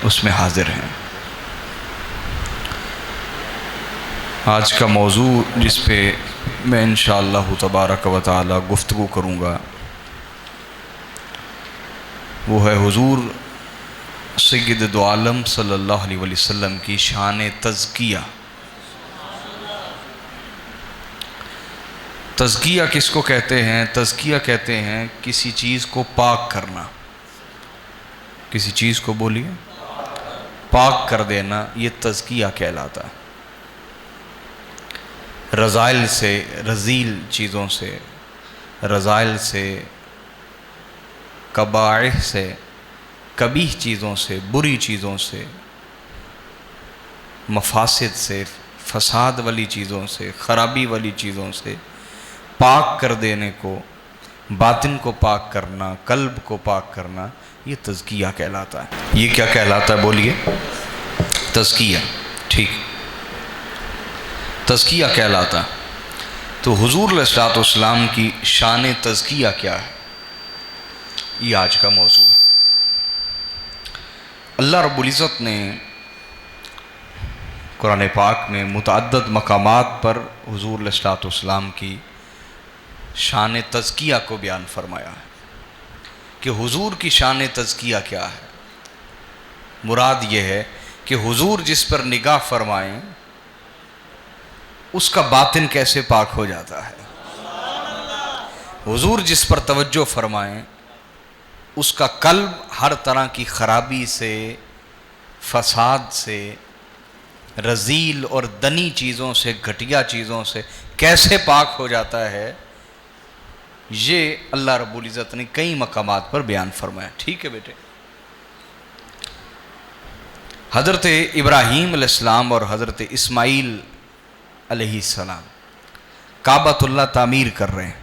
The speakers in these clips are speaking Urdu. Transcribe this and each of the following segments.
اس میں حاضر ہیں۔ آج کا موضوع جس پہ میں انشاءاللہ تبارک و تعالی گفتگو کروں گا وہ ہے حضور سید دو عالم صلی اللہ علیہ وسلم کی شان تزکیہ۔ تزکیہ کس کو کہتے ہیں؟ تزکیہ کہتے ہیں کسی چیز کو پاک کرنا، کسی چیز کو بولیے پاک کر دینا، یہ تزکیہ کہلاتا ہے۔ رذائل سے، رذیل چیزوں سے، رذائل سے، قبائح سے، قبیح چیزوں سے، بری چیزوں سے، مفاسد سے، فساد والی چیزوں سے، خرابی والی چیزوں سے پاک کر دینے کو، باطن کو پاک کرنا، قلب کو پاک کرنا، یہ تزکیہ کہلاتا ہے۔ یہ کیا کہلاتا ہے بولیے؟ تزکیہ، ٹھیک، تزکیہ کہلاتا ہے۔ تو حضور علیہ السلام کی شان تزکیہ کیا ہے، یہ آج کا موضوع ہے۔ اللہ رب العزت نے قرآن پاک میں متعدد مقامات پر حضور علیہ السلام کی شان تزکیہ کو بیان فرمایا ہے کہ حضور کی شان تزکیہ کیا ہے۔ مراد یہ ہے کہ حضور جس پر نگاہ فرمائیں اس کا باطن کیسے پاک ہو جاتا ہے، حضور جس پر توجہ فرمائیں اس کا قلب ہر طرح کی خرابی سے، فساد سے، رذیل اور دنی چیزوں سے، گھٹیا چیزوں سے کیسے پاک ہو جاتا ہے، یہ اللہ رب العزت نے کئی مقامات پر بیان فرمایا۔ ٹھیک ہے بیٹے، حضرت ابراہیم علیہ السلام اور حضرت اسماعیل علیہ السلام کعبۃ اللہ تعمیر کر رہے ہیں،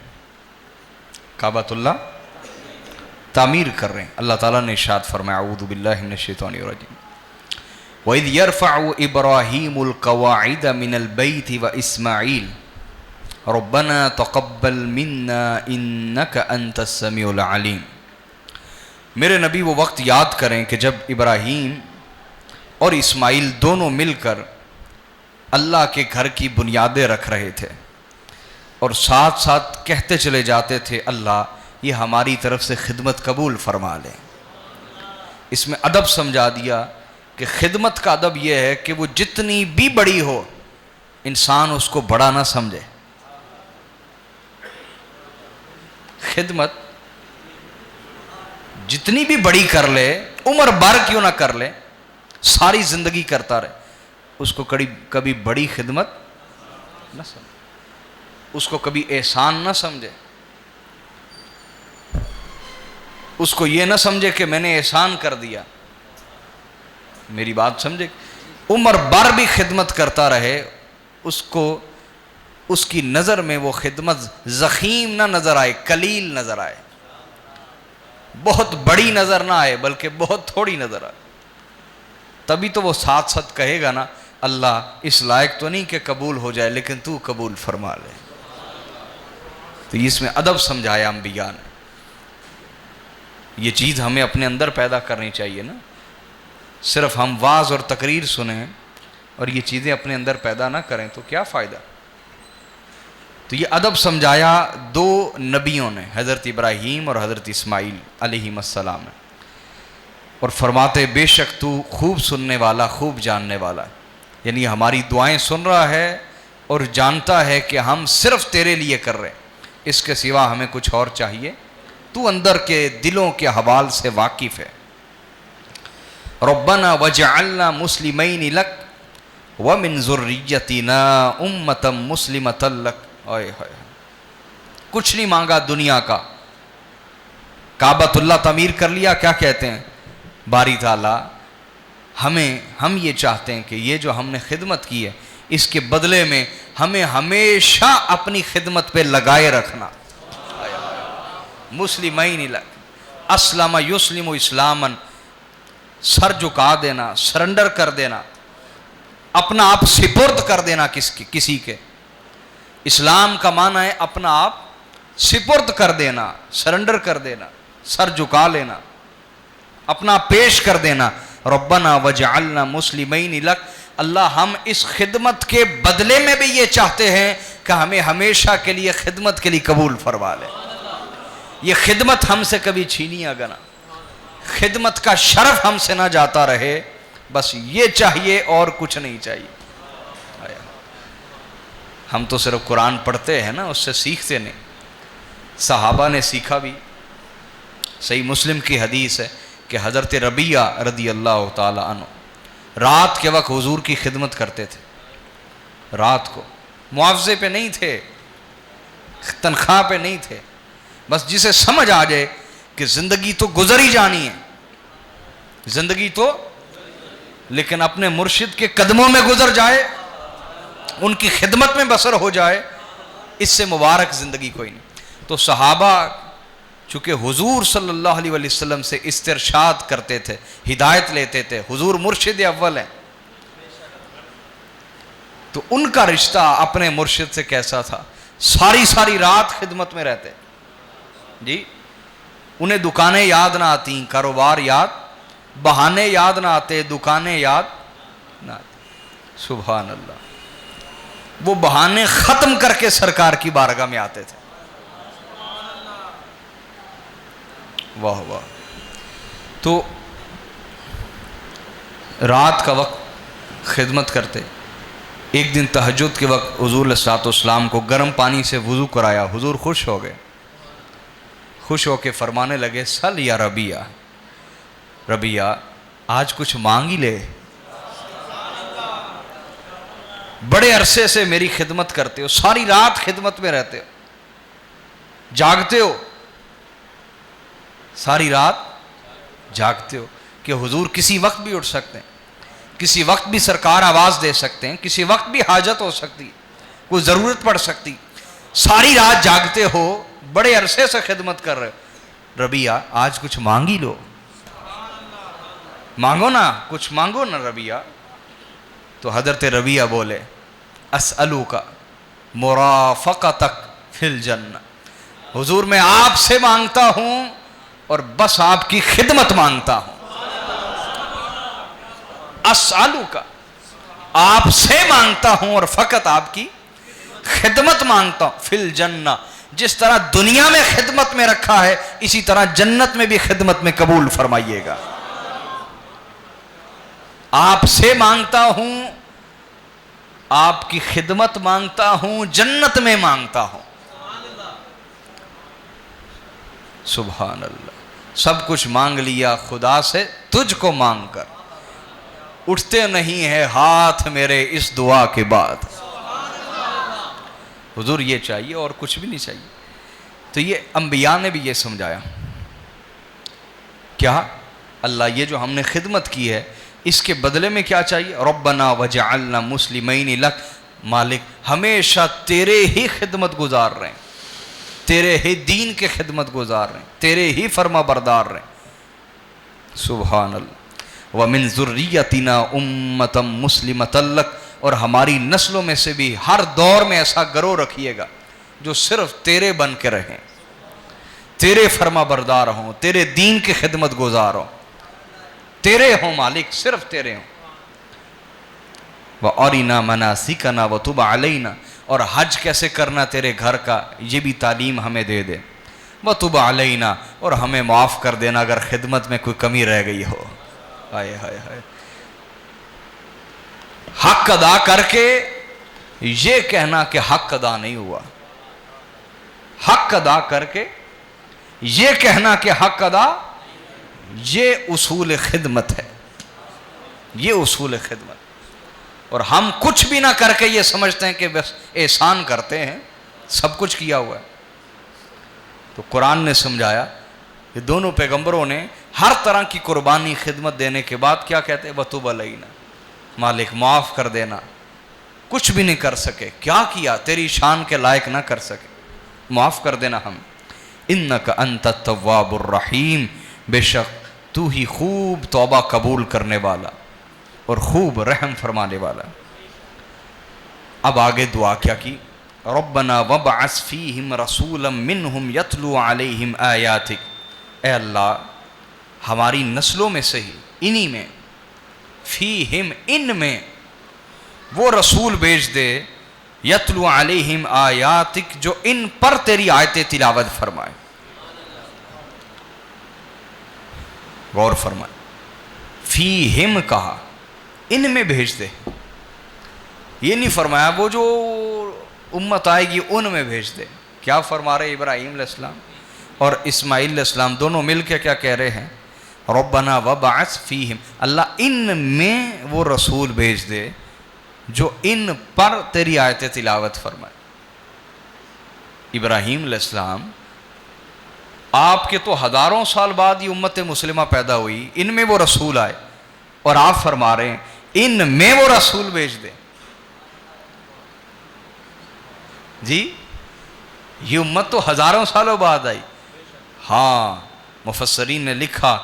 کعبۃ اللہ تعمیر کر رہے ہیں۔ اللہ تعالیٰ نے ارشاد فرمایا اعوذ باللہ من الشیطان الرجیم وَإِذْ يَرْفَعُ إِبْرَاهِيمُ الْقَوَاعِدَ مِنَ الْبَيْتِ وَإِسْمَاعِيلُ رَبَّنَا تَقَبَّلْ مِنَّا إِنَّكَ أَنْتَ السَّمِيعُ الْعَلِيمُ۔ میرے نبی وہ وقت یاد کریں کہ جب ابراہیم اور اسماعیل دونوں مل کر اللہ کے گھر کی بنیادیں رکھ رہے تھے اور ساتھ ساتھ کہتے چلے جاتے تھے اللہ یہ ہماری طرف سے خدمت قبول فرما لے۔ اس میں ادب سمجھا دیا کہ خدمت کا ادب یہ ہے کہ وہ جتنی بھی بڑی ہو انسان اس کو بڑا نہ سمجھے۔ خدمت جتنی بھی بڑی کر لے، عمر بھر کیوں نہ کر لے، ساری زندگی کرتا رہے، اس کو کبھی بڑی خدمت نہ سمجھے، اس کو کبھی احسان نہ سمجھے، اس کو یہ نہ سمجھے کہ میں نے احسان کر دیا۔ میری بات سمجھے، عمر بھر بھی خدمت کرتا رہے، اس کو اس کی نظر میں وہ خدمت ضخیم نہ نظر آئے، قلیل نظر آئے، بہت بڑی نظر نہ آئے بلکہ بہت تھوڑی نظر آئے، تبھی تو وہ ساتھ ساتھ کہے گا نا اللہ اس لائق تو نہیں کہ قبول ہو جائے لیکن تو قبول فرما لے۔ تو اس میں ادب سمجھایا انبیاء نے۔ یہ چیز ہمیں اپنے اندر پیدا کرنی چاہیے نا، صرف ہم واعظ اور تقریر سنیں اور یہ چیزیں اپنے اندر پیدا نہ کریں تو کیا فائدہ۔ تو یہ ادب سمجھایا دو نبیوں نے، حضرت ابراہیم اور حضرت اسماعیل علیہ السلام نے، اور فرماتے بے شک تو خوب سننے والا، خوب جاننے والا ہے، یعنی ہماری دعائیں سن رہا ہے اور جانتا ہے کہ ہم صرف تیرے لیے کر رہے ہیں، اس کے سوا ہمیں کچھ اور چاہیے، تو اندر کے دلوں کے حوال سے واقف ہے۔ ربنا وجعلنا مسلمین لک ومن ذریتنا امۃ مسلمۃ لک۔ کچھ نہیں مانگا دنیا کا، کعبۃ اللہ تعمیر کر لیا، کیا کہتے ہیں باری تعالیٰ ہم یہ چاہتے ہیں کہ یہ جو ہم نے خدمت کی ہے اس کے بدلے میں ہمیں ہمیشہ اپنی خدمت پہ لگائے رکھنا۔ مسلمین لک، اسلم یسلم اسلاما، سر جھکا دینا، سرنڈر کر دینا، اپنا آپ سپرد کر دینا کسی کے۔ اسلام کا معنی ہے اپنا آپ سپرد کر دینا، سرنڈر کر دینا، سر جھکا لینا، اپنا پیش کر دینا ربنا وجعلنا مسلمین لک، اللہ ہم اس خدمت کے بدلے میں بھی یہ چاہتے ہیں کہ ہمیں ہمیشہ کے لیے خدمت کے لیے قبول فرما لے، یہ خدمت ہم سے کبھی چھینی آگا نہ، خدمت کا شرف ہم سے نہ جاتا رہے، بس یہ چاہیے اور کچھ نہیں چاہیے۔ ہم تو صرف قرآن پڑھتے ہیں نا، اس سے سیکھتے نہیں، صحابہ نے سیکھا بھی۔ صحیح مسلم کی حدیث ہے کہ حضرت ربیعہ رضی اللہ تعالی عنہ رات کے وقت حضور کی خدمت کرتے تھے، رات کو، معاوضے پہ نہیں تھے، تنخواہ پہ نہیں تھے، بس جسے سمجھ آ جائے کہ زندگی تو گزر ہی جانی ہے، زندگی تو، لیکن اپنے مرشد کے قدموں میں گزر جائے، ان کی خدمت میں بسر ہو جائے، اس سے مبارک زندگی کوئی نہیں۔ تو صحابہ چونکہ حضور صلی اللہ علیہ وسلم سے استرشاد کرتے تھے، ہدایت لیتے تھے، حضور مرشد اول ہیں، تو ان کا رشتہ اپنے مرشد سے کیسا تھا؟ ساری رات خدمت میں رہتے جی، انہیں دکانیں یاد نہ آتی، کاروبار یاد، بہانے یاد نہ آتے، دکانیں یاد نہ آتی، سبحان اللہ، وہ بہانے ختم کر کے سرکار کی بارگاہ میں آتے تھے، واہ واہ۔ تو رات کا وقت خدمت کرتے، ایک دن تہجد کے وقت حضور علیہ الصلوۃ والسلام کو گرم پانی سے وضو کرایا، حضور خوش ہو گئے، خوش ہو کے فرمانے لگے سل یا ربیعہ، ربیعہ آج کچھ مانگ ہی لے، بڑے عرصے سے میری خدمت کرتے ہو، ساری رات خدمت میں رہتے ہو، جاگتے ہو، ساری رات جاگتے ہو کہ حضور کسی وقت بھی اٹھ سکتے ہیں، کسی وقت بھی سرکار آواز دے سکتے ہیں، کسی وقت بھی حاجت ہو سکتی، کوئی ضرورت پڑ سکتی، ساری رات جاگتے ہو، بڑے عرصے سے خدمت کر رہے ہو، ربیعہ آج کچھ مانگ ہی لو، مانگو نا، کچھ مانگو نا ربیعہ۔ تو حضرت ربیعہ بولے اسألوک مرافقتک فی الجنہ، حضور میں آپ سے مانگتا ہوں اور بس آپ کی خدمت مانگتا ہوں، اسألوک آپ سے مانگتا ہوں اور فقط آپ کی خدمت مانگتا ہوں، فی الجنہ، جس طرح دنیا میں خدمت میں رکھا ہے اسی طرح جنت میں بھی خدمت میں قبول فرمائیے گا، آپ سے مانگتا ہوں، آپ کی خدمت مانگتا ہوں، جنت میں مانگتا ہوں، سبحان اللہ۔ سب کچھ مانگ لیا خدا سے، تجھ کو مانگ کر اٹھتے نہیں ہے ہاتھ میرے اس دعا کے بعد، حضور یہ چاہیے اور کچھ بھی نہیں چاہیے۔ تو یہ انبیاء نے بھی یہ سمجھایا، کیا اللہ یہ جو ہم نے خدمت کی ہے اس کے بدلے میں کیا چاہیے؟ ربنا وجعلنا مسلمین لک، مالک ہمیشہ تیرے ہی خدمت گزار رہے ہیں، تیرے ہی دین کے خدمت گزار رہے ہیں، تیرے ہی فرما بردار رہے ہیں، سبحان اللہ۔ وَمِن ذُرِّيَّتِنَا أُمَّةً مُسْلِمَةً لَكَ، اور ہماری نسلوں میں سے بھی ہر دور میں ایسا گروہ رکھیے گا جو صرف تیرے بن کے رہیں، تیرے فرما بردار ہوں، تیرے دین کی خدمت گزار ہوں، تیرے ہوں مالک، صرف تیرے ہوں۔ وَأَرِنَا مَنَاسِكَنَا وَتُبْ عَلَيْنَا، اور حج کیسے کرنا تیرے گھر کا یہ بھی تعلیم ہمیں دے دے، وَتُبْ عَلَيْنَا، اور ہمیں معاف کر دینا اگر خدمت میں کوئی کمی رہ گئی ہو۔ ہائے ہائے ہائے، حق ادا کر کے یہ کہنا کہ حق ادا نہیں ہوا، حق ادا کر کے یہ کہنا کہ حق ادا، یہ اصول خدمت ہے، یہ اصول خدمت۔ اور ہم کچھ بھی نہ کر کے یہ سمجھتے ہیں کہ بس احسان کرتے ہیں، سب کچھ کیا ہوا ہے۔ تو قرآن نے سمجھایا کہ دونوں پیغمبروں نے ہر طرح کی قربانی خدمت دینے کے بعد کیا کہتے ہیں؟ وَتُبْ عَلَيْنَا، مالک معاف کر دینا، کچھ بھی نہیں کر سکے، کیا کیا تیری شان کے لائق نہ کر سکے، معاف کر دینا ہم، اِنَّكَ أَنْتَ التَّوَّابُ الرَّحِيمُ، بے شک تو ہی خوب توبہ قبول کرنے والا اور خوب رحم فرمانے والا۔ اب آگے دعا کیا کی؟ ربنا وابعث فیہم رسولا منہم یتلو علیہم آیاتک، اے اللہ ہماری نسلوں میں سے ہی، انہی میں فیہم ان میں وہ رسول بھیج دے یتلو علیہم آیاتک جو ان پر تیری آیتیں تلاوت فرمائے. غور فرمائے, فیہم کہا, ان میں بھیج دے. یہ نہیں فرمایا وہ جو امت آئے گی ان میں بھیج دے. کیا فرما رہے ابراہیم علیہ السلام اور اسماعیل علیہ السلام دونوں مل کے کیا کہہ رہے ہیں؟ ربنا وبعث فیہم, اللہ ان میں وہ رسول بھیج دے جو ان پر تیری آیت تلاوت فرمائے. ابراہیم علیہ السلام آپ کے تو ہزاروں سال بعد یہ امت مسلمہ پیدا ہوئی, ان میں وہ رسول آئے, اور آپ فرما رہے ہیں ان میں وہ رسول بھیج دے. جی یہ امت تو ہزاروں سالوں بعد آئی. ہاں مفسرین نے لکھا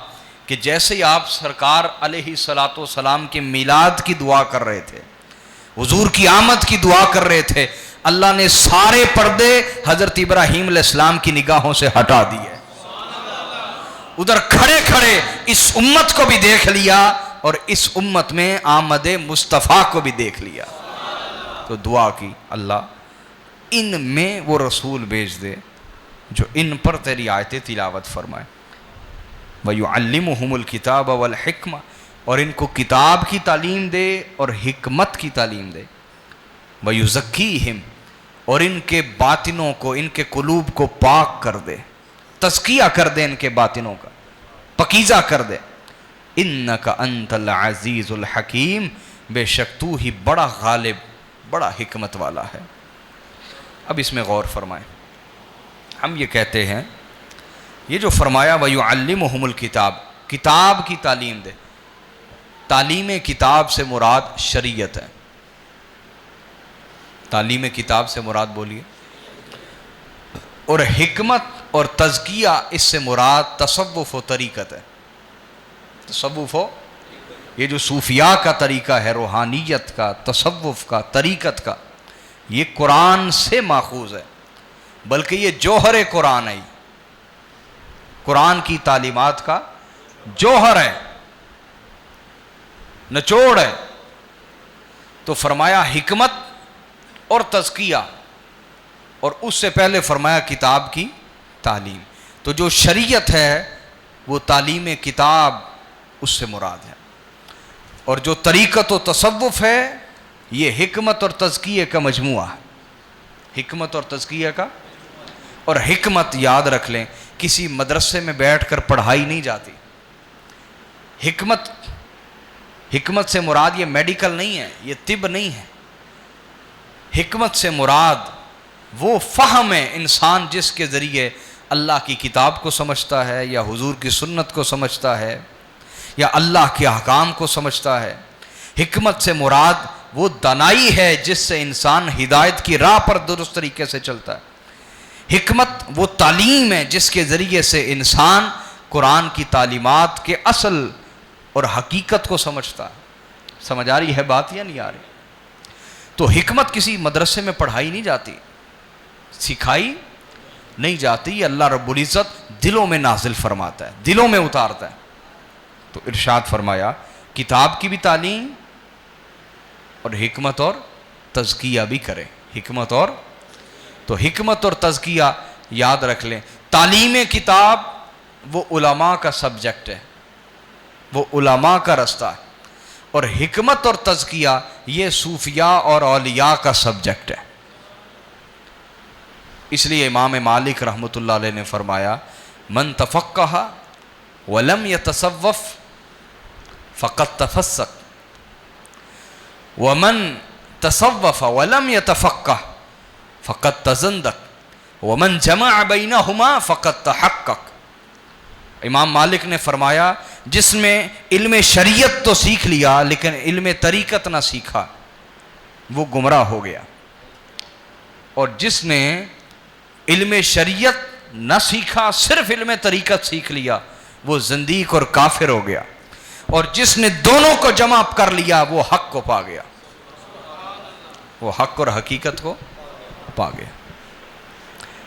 کہ جیسے ہی آپ سرکار علیہ الصلوۃ والسلام کے میلاد کی دعا کر رہے تھے, حضور کی آمد کی دعا کر رہے تھے, اللہ نے سارے پردے حضرت ابراہیم علیہ السلام کی نگاہوں سے ہٹا دیے. ادھر کھڑے کھڑے اس امت کو بھی دیکھ لیا اور اس امت میں آمد مصطفیٰ کو بھی دیکھ لیا. تو دعا کی اللہ ان میں وہ رسول بھیج دے جو ان پر تیری آیتیں تلاوت فرمائے. وَيُعَلِّمُهُمُ الْكِتَابَ وَالْحِكْمَةَ, اور ان کو کتاب کی تعلیم دے اور حکمت کی تعلیم دے. وَيُزَكِّيهِمْ, اور ان کے باطنوں کو, ان کے قلوب کو پاک کر دے, تزکیہ کر دے, ان کے باطنوں کا پکیزہ کر دے. اِنَّكَ أَنْتَ الْعَزِيزُ الْحَكِيمُ, بے شک تو ہی بڑا غالب, بڑا حکمت والا ہے. اب اس میں غور فرمائیں. ہم یہ کہتے ہیں یہ جو فرمایا وَيُعَلِّمُهُمُ الْكِتَابَ, کتاب کی تعلیم دے, تعلیم کتاب سے مراد شریعت ہے. تعلیم کتاب سے مراد بولیے. اور حکمت اور تزکیہ اس سے مراد تصوف و طریقت ہے. تصوف ہو, یہ جو صوفیاء کا طریقہ ہے, روحانیت کا, تصوف کا, طریقت کا, یہ قرآن سے ماخوذ ہے, بلکہ یہ جوہر قرآن ہے, قرآن کی تعلیمات کا جوہر ہے, نچوڑ ہے. تو فرمایا حکمت اور تزکیہ, اور اس سے پہلے فرمایا کتاب کی تعلیم. تو جو شریعت ہے وہ تعلیم کتاب اس سے مراد ہے, اور جو طریقت و تصوف ہے یہ حکمت اور تزکیہ کا مجموعہ ہے. حکمت اور تزکیہ کا. اور حکمت یاد رکھ لیں, کسی مدرسے میں بیٹھ کر پڑھائی نہیں جاتی. حکمت سے مراد یہ میڈیکل نہیں ہے, یہ طب نہیں ہے. حکمت سے مراد وہ فہم ہے انسان جس کے ذریعے اللہ کی کتاب کو سمجھتا ہے, یا حضور کی سنت کو سمجھتا ہے, یا اللہ کے احکام کو سمجھتا ہے. حکمت سے مراد وہ دانائی ہے جس سے انسان ہدایت کی راہ پر درست طریقے سے چلتا ہے. حکمت وہ تعلیم ہے جس کے ذریعے سے انسان قرآن کی تعلیمات کے اصل اور حقیقت کو سمجھتا ہے. سمجھ آ رہی ہے بات یا نہیں آ رہی؟ تو حکمت کسی مدرسے میں پڑھائی نہیں جاتی, سکھائی نہیں جاتی, اللہ رب العزت دلوں میں نازل فرماتا ہے, دلوں میں اتارتا ہے. تو ارشاد فرمایا کتاب کی بھی تعلیم اور حکمت اور تزکیہ بھی کرے. حکمت اور, تو حکمت اور تزکیہ یاد رکھ لیں. تعلیم کتاب وہ علماء کا سبجیکٹ ہے, وہ علماء کا رستہ ہے, اور حکمت اور تزکیہ یہ صوفیاء اور اولیاء کا سبجیکٹ ہے. اس لیے امام مالک رحمۃ اللہ علیہ نے فرمایا من تفقہ ولم یتصوف فقد تفسق, ومن تصوف ولم یتفقہ فقد تزندق, ومن جمع بینہما فقد تحقق. امام مالک نے فرمایا جس میں علم شریعت تو سیکھ لیا لیکن علم طریقت نہ سیکھا وہ گمراہ ہو گیا, اور جس نے علم شریعت نہ سیکھا صرف علم طریقت سیکھ لیا وہ زندیق اور کافر ہو گیا, اور جس نے دونوں کو جمع کر لیا وہ حق کو پا گیا, وہ حق اور حقیقت کو پا گیا.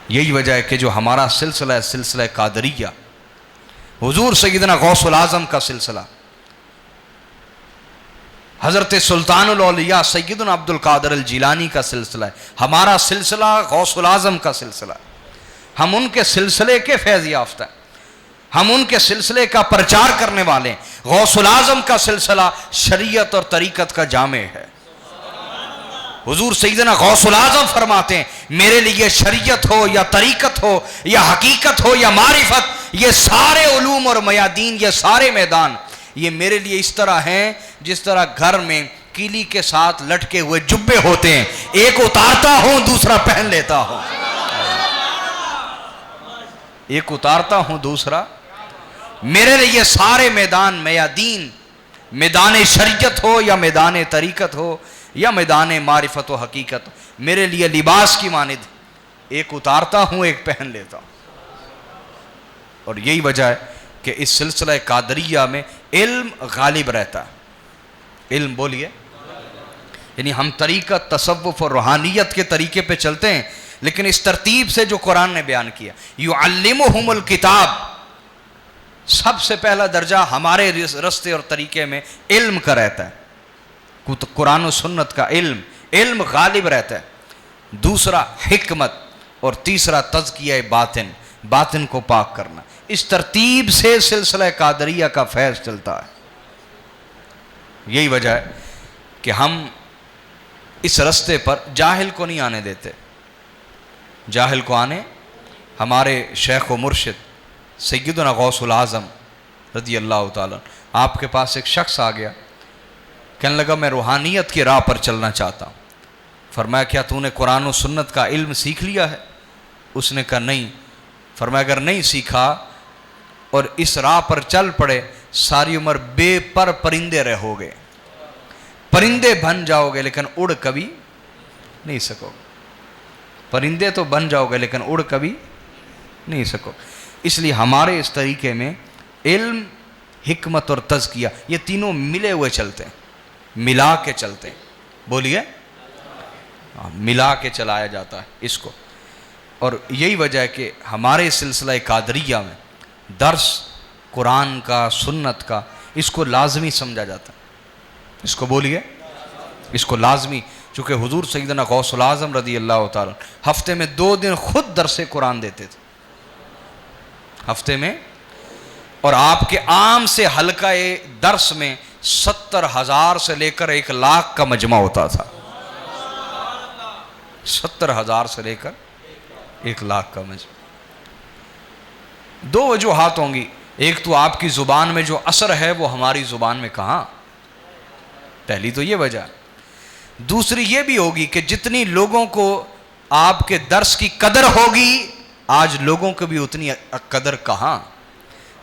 یہی وجہ ہے کہ جو ہمارا سلسلہ ہے سلسلہ قادریہ, حضور سیدنا غوث العظم کا سلسلہ, حضرت سلطان الاولیاء سیدنا عبد القادر الجیلانی کا سلسلہ ہے، ہمارا سلسلہ غوث الاعظم کا سلسلہ ہے، ہم ان کے سلسلے کے فیض یافتہ ہیں، ہم ان کے سلسلے کا پرچار کرنے والے ہیں۔ غوث الاعظم کا سلسلہ شریعت اور طریقت کا جامع ہے۔ حضور سیدنا غوث الاعظم فرماتے ہیں میرے لیے شریعت ہو یا طریقت ہو یا حقیقت ہو یا معرفت، یہ سارے علوم اور میادین، یہ سارے میدان، یہ میرے لیے اس طرح ہیں جس طرح گھر میں کیلی کے ساتھ لٹکے ہوئے جبے ہوتے ہیں، ایک اتارتا ہوں دوسرا پہن لیتا ہوں، ایک اتارتا ہوں دوسرا۔ میرے لیے سارے میدان میادین، میدان شریعت ہو یا میدان طریقت ہو یا میدان معرفت و حقیقت، میرے لیے لباس کی مانند، ایک اتارتا ہوں ایک پہن لیتا ہوں۔ اور یہی وجہ ہے کہ اس سلسلہ قادریہ میں علم غالب رہتا ہے۔ علم بولیے، یعنی ہم طریقت، تصوف اور روحانیت کے طریقے پہ چلتے ہیں، لیکن اس ترتیب سے جو قرآن نے بیان کیا، یعلمہم الکتاب، سب سے پہلا درجہ ہمارے رستے اور طریقے میں علم کا رہتا ہے، قرآن و سنت کا علم، علم غالب رہتا ہے۔ دوسرا حکمت، اور تیسرا تزکیہ باطن، باطن کو پاک کرنا۔ اس ترتیب سے سلسلہ قادریہ کا فیض چلتا ہے۔ یہی وجہ ہے کہ ہم اس رستے پر جاہل کو نہیں آنے دیتے۔ جاہل کو آنے، ہمارے شیخ و مرشد سیدنا غوث الاعظم رضی اللہ تعالیٰ، آپ کے پاس ایک شخص آ گیا، کہنے لگا میں روحانیت کی راہ پر چلنا چاہتا ہوں۔ فرمایا کیا تو نے قرآن و سنت کا علم سیکھ لیا ہے؟ اس نے کہا نہیں۔ فرمایا اگر نہیں سیکھا اور اس راہ پر چل پڑے، ساری عمر بے پر پرندے رہو گے، پرندے بن جاؤ گے لیکن اڑ کبھی نہیں سکو گے۔ پرندے تو بن جاؤ گے لیکن اڑ کبھی نہیں سکو۔ اس لیے ہمارے اس طریقے میں علم، حکمت اور تزکیہ، یہ تینوں ملے ہوئے چلتے ہیں، ملا کے چلتے ہیں۔ بولیے، ملا کے چلایا جاتا ہے اس کو۔ اور یہی وجہ ہے کہ ہمارے سلسلہ قادریہ میں درس قرآن کا، سنت کا، اس کو لازمی سمجھا جاتا ہے۔ اس کو بولیے، اس کو لازمی، چونکہ حضور سیدنا غوث الاعظم رضی اللہ تعالیٰ ہفتے میں 2 دن خود درس قرآن دیتے تھے، ہفتے میں، اور آپ کے عام سے حلقہ درس میں 70,000 سے لے کر 1,00,000 کا مجمع ہوتا تھا۔ 70,000 سے لے کر 1,00,000 کا مجمع۔ 2 وجوہات ہوں گی، ایک تو آپ کی زبان میں جو اثر ہے وہ ہماری زبان میں کہاں، پہلی تو یہ وجہ ہے۔ دوسری یہ بھی ہوگی کہ جتنی لوگوں کو آپ کے درس کی قدر ہوگی، آج لوگوں کو بھی اتنی قدر کہاں۔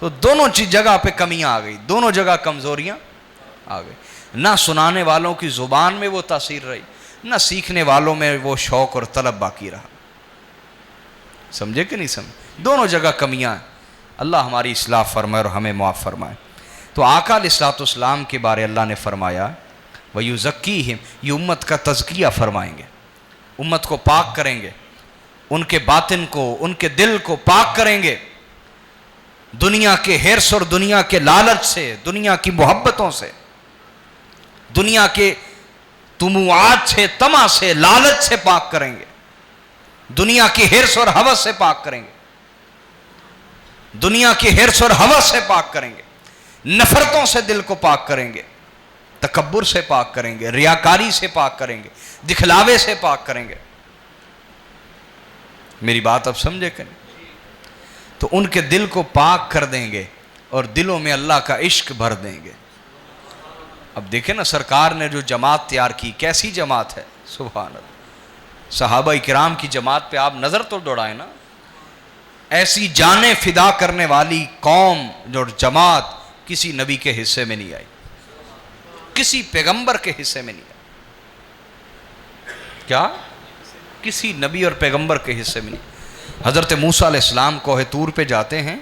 تو دونوں جگہ پہ کمیاں آ گئی، دونوں جگہ کمزوریاں آ گئی۔ نہ سنانے والوں کی زبان میں وہ تاثیر رہی، نہ سیکھنے والوں میں وہ شوق اور طلب باقی رہا۔ سمجھے کہ نہیں سمجھے؟ دونوں جگہ کمیاں ہیں۔ اللہ ہماری اصلاح فرمائے اور ہمیں معاف فرمائے۔ تو آقا علیہ الصلوۃ والسلام کے بارے اللہ نے فرمایا وَيُزَكِّيهِمْ، یہ امت کا تزکیہ فرمائیں گے، امت کو پاک کریں گے، ان کے باطن کو، ان کے دل کو پاک کریں گے، دنیا کے حرص اور دنیا کے لالچ سے، دنیا کی محبتوں سے، دنیا کے طموحات سے، طمع سے، لالچ سے پاک کریں گے، دنیا کی حرص اور ہوس سے پاک کریں گے، دنیا کی حرص اور ہوس سے پاک کریں گے، نفرتوں سے دل کو پاک کریں گے، تکبر سے پاک کریں گے، ریاکاری سے پاک کریں گے، دکھلاوے سے پاک کریں گے۔ میری بات اب سمجھے کہ نہیں؟ تو ان کے دل کو پاک کر دیں گے اور دلوں میں اللہ کا عشق بھر دیں گے۔ اب دیکھیں نا، سرکار نے جو جماعت تیار کی، کیسی جماعت ہے، سبحان اللہ۔ صحابہ کرام کی جماعت پہ آپ نظر تو دوڑائیں نا، ایسی جانیں فدا کرنے والی قوم جو جماعت کسی نبی کے حصے میں نہیں آئی، کسی پیغمبر کے حصے میں نہیں آئی۔ کیا؟ کسی نبی اور پیغمبر کے حصے میں نہیں۔ حضرت موسیٰ علیہ السلام کوہ طور پہ جاتے ہیں،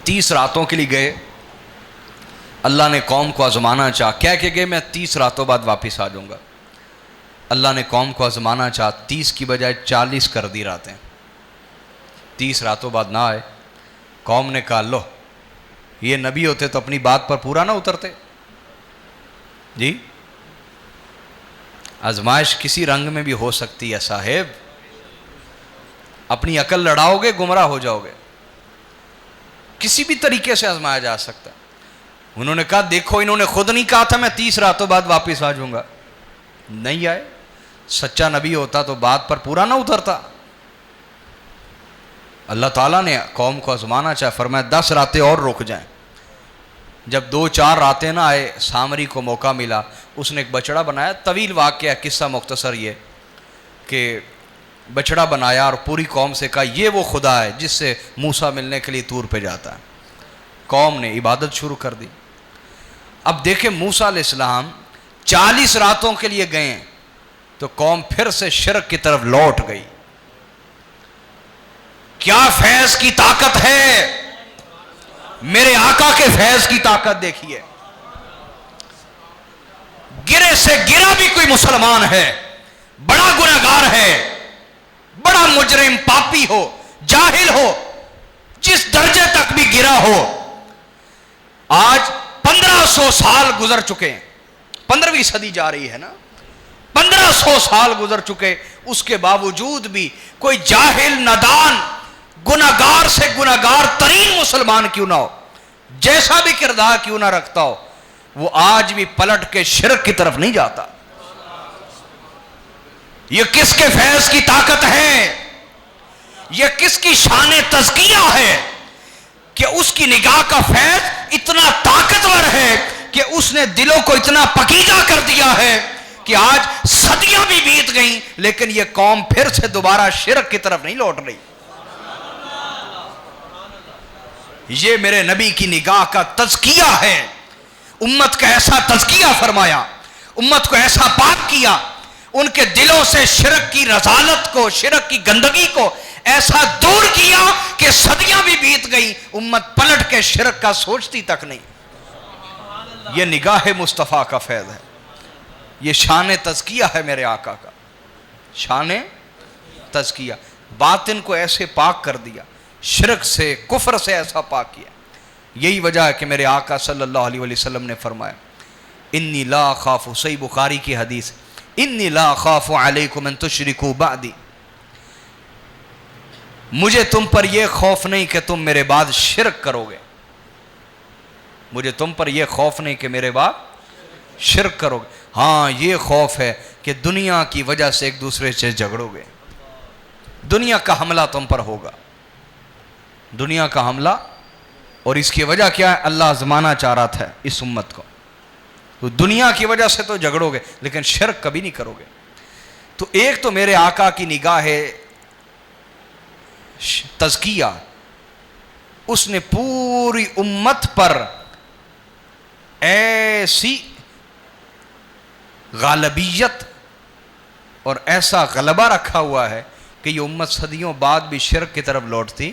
30 راتوں کے لیے گئے، اللہ نے قوم کو آزمانا چاہا، کہہ کے گئے میں 30 راتوں بعد واپس آ جاؤں گا۔ اللہ نے قوم کو آزمانا چاہا، 30 کی بجائے 40 کر دی راتیں، 30 راتوں بعد نہ آئے۔ قوم نے کہا لو یہ نبی ہوتے تو اپنی بات پر پورا نہ اترتے جی. آزمائش کسی رنگ میں بھی ہو سکتی ہے صاحب, اپنی عقل لڑاؤ گے گمراہ ہو جاؤ گے. کسی بھی طریقے سے آزمایا جا سکتا ہے. انہوں نے کہا دیکھو انہوں نے خود نہیں کہا تھا میں 30 راتوں بعد واپس آ جاؤں گا, نہیں آئے. سچا نبی ہوتا تو بات پر پورا نہ اترتا. اللہ تعالیٰ نے قوم کو آزمانا چاہے, فرمایا 10 راتیں اور رک جائیں. جب 2-4 راتیں نہ آئے, سامری کو موقع ملا, اس نے ایک بچڑا بنایا. طویل واقعہ, قصہ مختصر یہ کہ بچڑا بنایا اور پوری قوم سے کہا یہ وہ خدا ہے جس سے موسیٰ ملنے کے لیے طور پہ جاتا ہے. قوم نے عبادت شروع کر دی. اب دیکھیں موسیٰ علیہ السلام 40 راتوں کے لیے گئے تو قوم پھر سے شرک کی طرف لوٹ گئی. کیا فیض کی طاقت ہے, میرے آقا کے فیض کی طاقت دیکھیے. گرے سے گرا بھی کوئی مسلمان ہے, بڑا گنہگار ہے, بڑا مجرم پاپی ہو, جاہل ہو, جس درجے تک بھی گرا ہو, آج 1500 سال گزر چکے ہیں, 15ویں صدی جا رہی ہے نا, 1500 سال گزر چکے, اس کے باوجود بھی کوئی جاہل نادان گناہگار سے گناہگار ترین مسلمان کیوں نہ ہو, جیسا بھی کردار کیوں نہ رکھتا ہو, وہ آج بھی پلٹ کے شرک کی طرف نہیں جاتا. یہ کس کے فیض کی طاقت ہے, یہ کس کی شان تزکیہ ہے کہ اس کی نگاہ کا فیض اتنا طاقتور ہے کہ اس نے دلوں کو اتنا پکیزہ کر دیا ہے کہ آج صدیاں بھی بیت گئیں لیکن یہ قوم پھر سے دوبارہ شرک کی طرف نہیں لوٹ رہی. یہ میرے نبی کی نگاہ کا تزکیہ ہے. امت کا ایسا تزکیہ فرمایا, امت کو ایسا پاک کیا, ان کے دلوں سے شرک کی رذالت کو, شرک کی گندگی کو ایسا دور کیا کہ صدیاں بھی بیت گئی, امت پلٹ کے شرک کا سوچتی تک نہیں. یہ نگاہ مصطفیٰ کا فیض ہے, یہ شان تزکیہ ہے میرے آقا کا, شان تزکیہ. باطن کو ایسے پاک کر دیا, شرک سے کفر سے ایسا پاک کیا. یہی وجہ ہے کہ میرے آقا صلی اللہ علیہ وسلم نے فرمایا انی لا خاف, صحیح بخاری کی حدیث, انی لا خاف علیکم ان تشرکوا بعدی, مجھے تم پر یہ خوف نہیں کہ تم میرے بعد شرک کرو گے, مجھے تم پر یہ خوف نہیں کہ میرے بعد شرک کرو گے. ہاں یہ خوف ہے کہ دنیا کی وجہ سے ایک دوسرے سے جھگڑو گے, دنیا کا حملہ تم پر ہوگا, دنیا کا حملہ. اور اس کی وجہ کیا ہے, اللہ آزمانا چاہ رہا تھا اس امت کو. تو دنیا کی وجہ سے تو جھگڑو گے لیکن شرک کبھی نہیں کرو گے. تو ایک تو میرے آقا کی نگاہ ہے تزکیہ, اس نے پوری امت پر ایسی غالبیت اور ایسا غلبہ رکھا ہوا ہے کہ یہ امت صدیوں بعد بھی شرک کی طرف لوٹتی.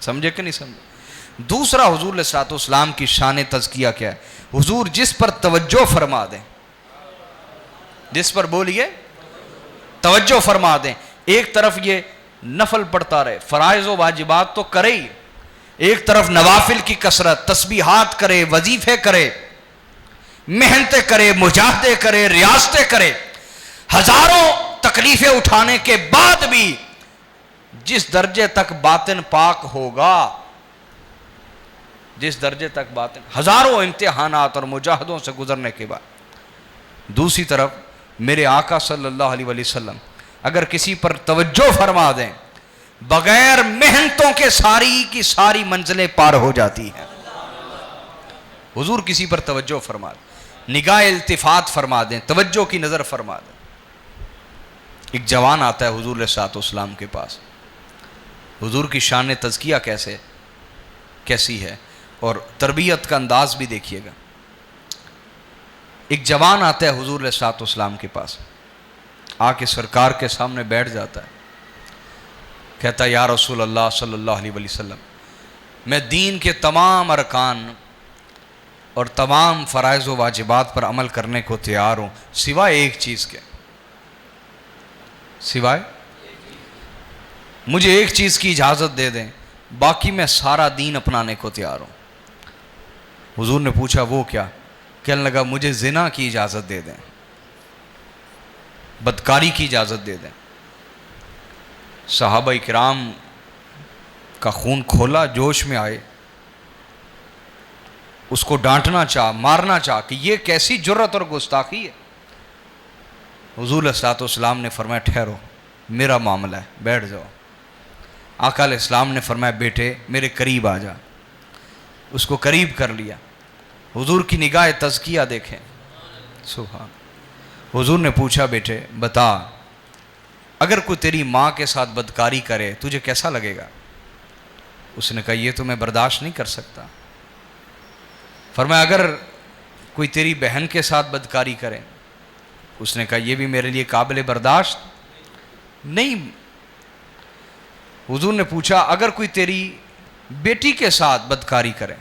سمجھے کہ نہیں سمجھے؟ دوسرا حضور علیہ الصلوۃ والسلام کی شان تزکیہ کیا ہے, حضور جس پر توجہ فرما دیں, جس پر بولیے توجہ فرما دیں, ایک طرف یہ نفل پڑھتا رہے, فرائض و واجبات تو کرے ہی, ایک طرف نوافل کی کثرت, تسبیحات کرے, وظیفے کرے, محنتیں کرے, مجاہدے کرے, ریاستیں کرے, ہزاروں تکلیفیں اٹھانے کے بعد بھی جس درجے تک باطن پاک ہوگا, جس درجے تک باطن, ہزاروں امتحانات اور مجاہدوں سے گزرنے کے بعد. دوسری طرف میرے آقا صلی اللہ علیہ وسلم اگر کسی پر توجہ فرما دیں, بغیر محنتوں کے ساری کی ساری منزلیں پار ہو جاتی ہیں. حضور کسی پر توجہ فرما دیں, نگاہ التفات فرما دیں, توجہ کی نظر فرما دیں. ایک جوان آتا ہے حضور علیہ الصلوۃ والسلام کے پاس, حضور کی شان تزکیہ کیسی ہے اور تربیت کا انداز بھی دیکھیے گا. ایک جوان آتا ہے حضور علیہ الصلوۃ والسلام کے پاس, آ کے سرکار کے سامنے بیٹھ جاتا ہے, کہتا ہے یا رسول اللہ صلی اللہ علیہ وسلم, میں دین کے تمام ارکان اور تمام فرائض و واجبات پر عمل کرنے کو تیار ہوں سوائے ایک چیز کے, سوائے مجھے ایک چیز کی اجازت دے دیں, باقی میں سارا دین اپنانے کو تیار ہوں. حضور نے پوچھا وہ کیا؟ کہنے لگا مجھے زنا کی اجازت دے دیں، بدکاری کی اجازت دے دیں۔ صحابہ کرام کا خون کھولا، جوش میں آئے، اس کو ڈانٹنا چاہ، مارنا چاہ کہ یہ کیسی جرت اور گستاخی ہے۔ حضور علیہ الصلوۃ والسلام نے فرمایا ٹھہرو، میرا معاملہ ہے، بیٹھ جاؤ۔ آقا علیہ السلام نے فرمایا بیٹے میرے قریب آ جا۔ اس کو قریب کر لیا۔ حضور کی نگاہ تزکیہ دیکھیں، سبحان۔ حضور نے پوچھا بیٹے بتا، اگر کوئی تیری ماں کے ساتھ بدکاری کرے تجھے کیسا لگے گا؟ اس نے کہا یہ تو میں برداشت نہیں کر سکتا۔ فرمایا اگر کوئی تیری بہن کے ساتھ بدکاری کرے؟ اس نے کہا یہ بھی میرے لیے قابل برداشت نہیں۔ حضور نے پوچھا اگر کوئی تیری بیٹی کے ساتھ بدکاری کرے؟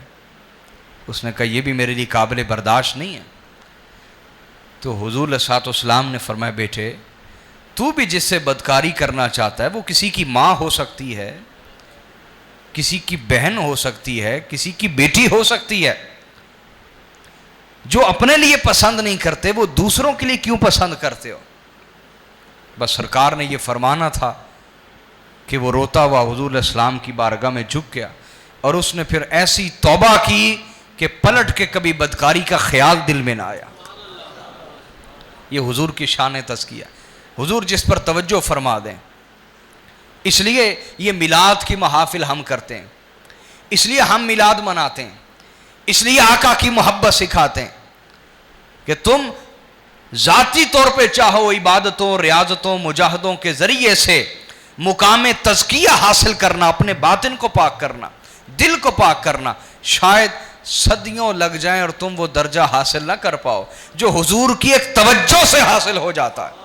اس نے کہا یہ بھی میرے لیے قابل برداشت نہیں ہے۔ تو حضور علیہ الصلوۃ والسلام نے فرمایا بیٹے تو بھی جس سے بدکاری کرنا چاہتا ہے وہ کسی کی ماں ہو سکتی ہے، کسی کی بہن ہو سکتی ہے، کسی کی بیٹی ہو سکتی ہے۔ جو اپنے لیے پسند نہیں کرتے وہ دوسروں کے لیے کیوں پسند کرتے ہو؟ بس سرکار نے یہ فرمانا تھا کہ وہ روتا ہوا حضور علیہ السلام کی بارگاہ میں جھک گیا، اور اس نے پھر ایسی توبہ کی کہ پلٹ کے کبھی بدکاری کا خیال دل میں نہ آیا۔ یہ حضور کی شان تزکیہ، حضور جس پر توجہ فرما دیں۔ اس لیے یہ میلاد کی محافل ہم کرتے ہیں، اس لیے ہم میلاد مناتے ہیں، اس لیے آقا کی محبت سکھاتے ہیں کہ تم ذاتی طور پہ چاہو عبادتوں، ریاضتوں، مجاہدوں کے ذریعے سے مقام تزکیہ حاصل کرنا، اپنے باطن کو پاک کرنا، دل کو پاک کرنا، شاید صدیوں لگ جائیں اور تم وہ درجہ حاصل نہ کر پاؤ جو حضور کی ایک توجہ سے حاصل ہو جاتا ہے،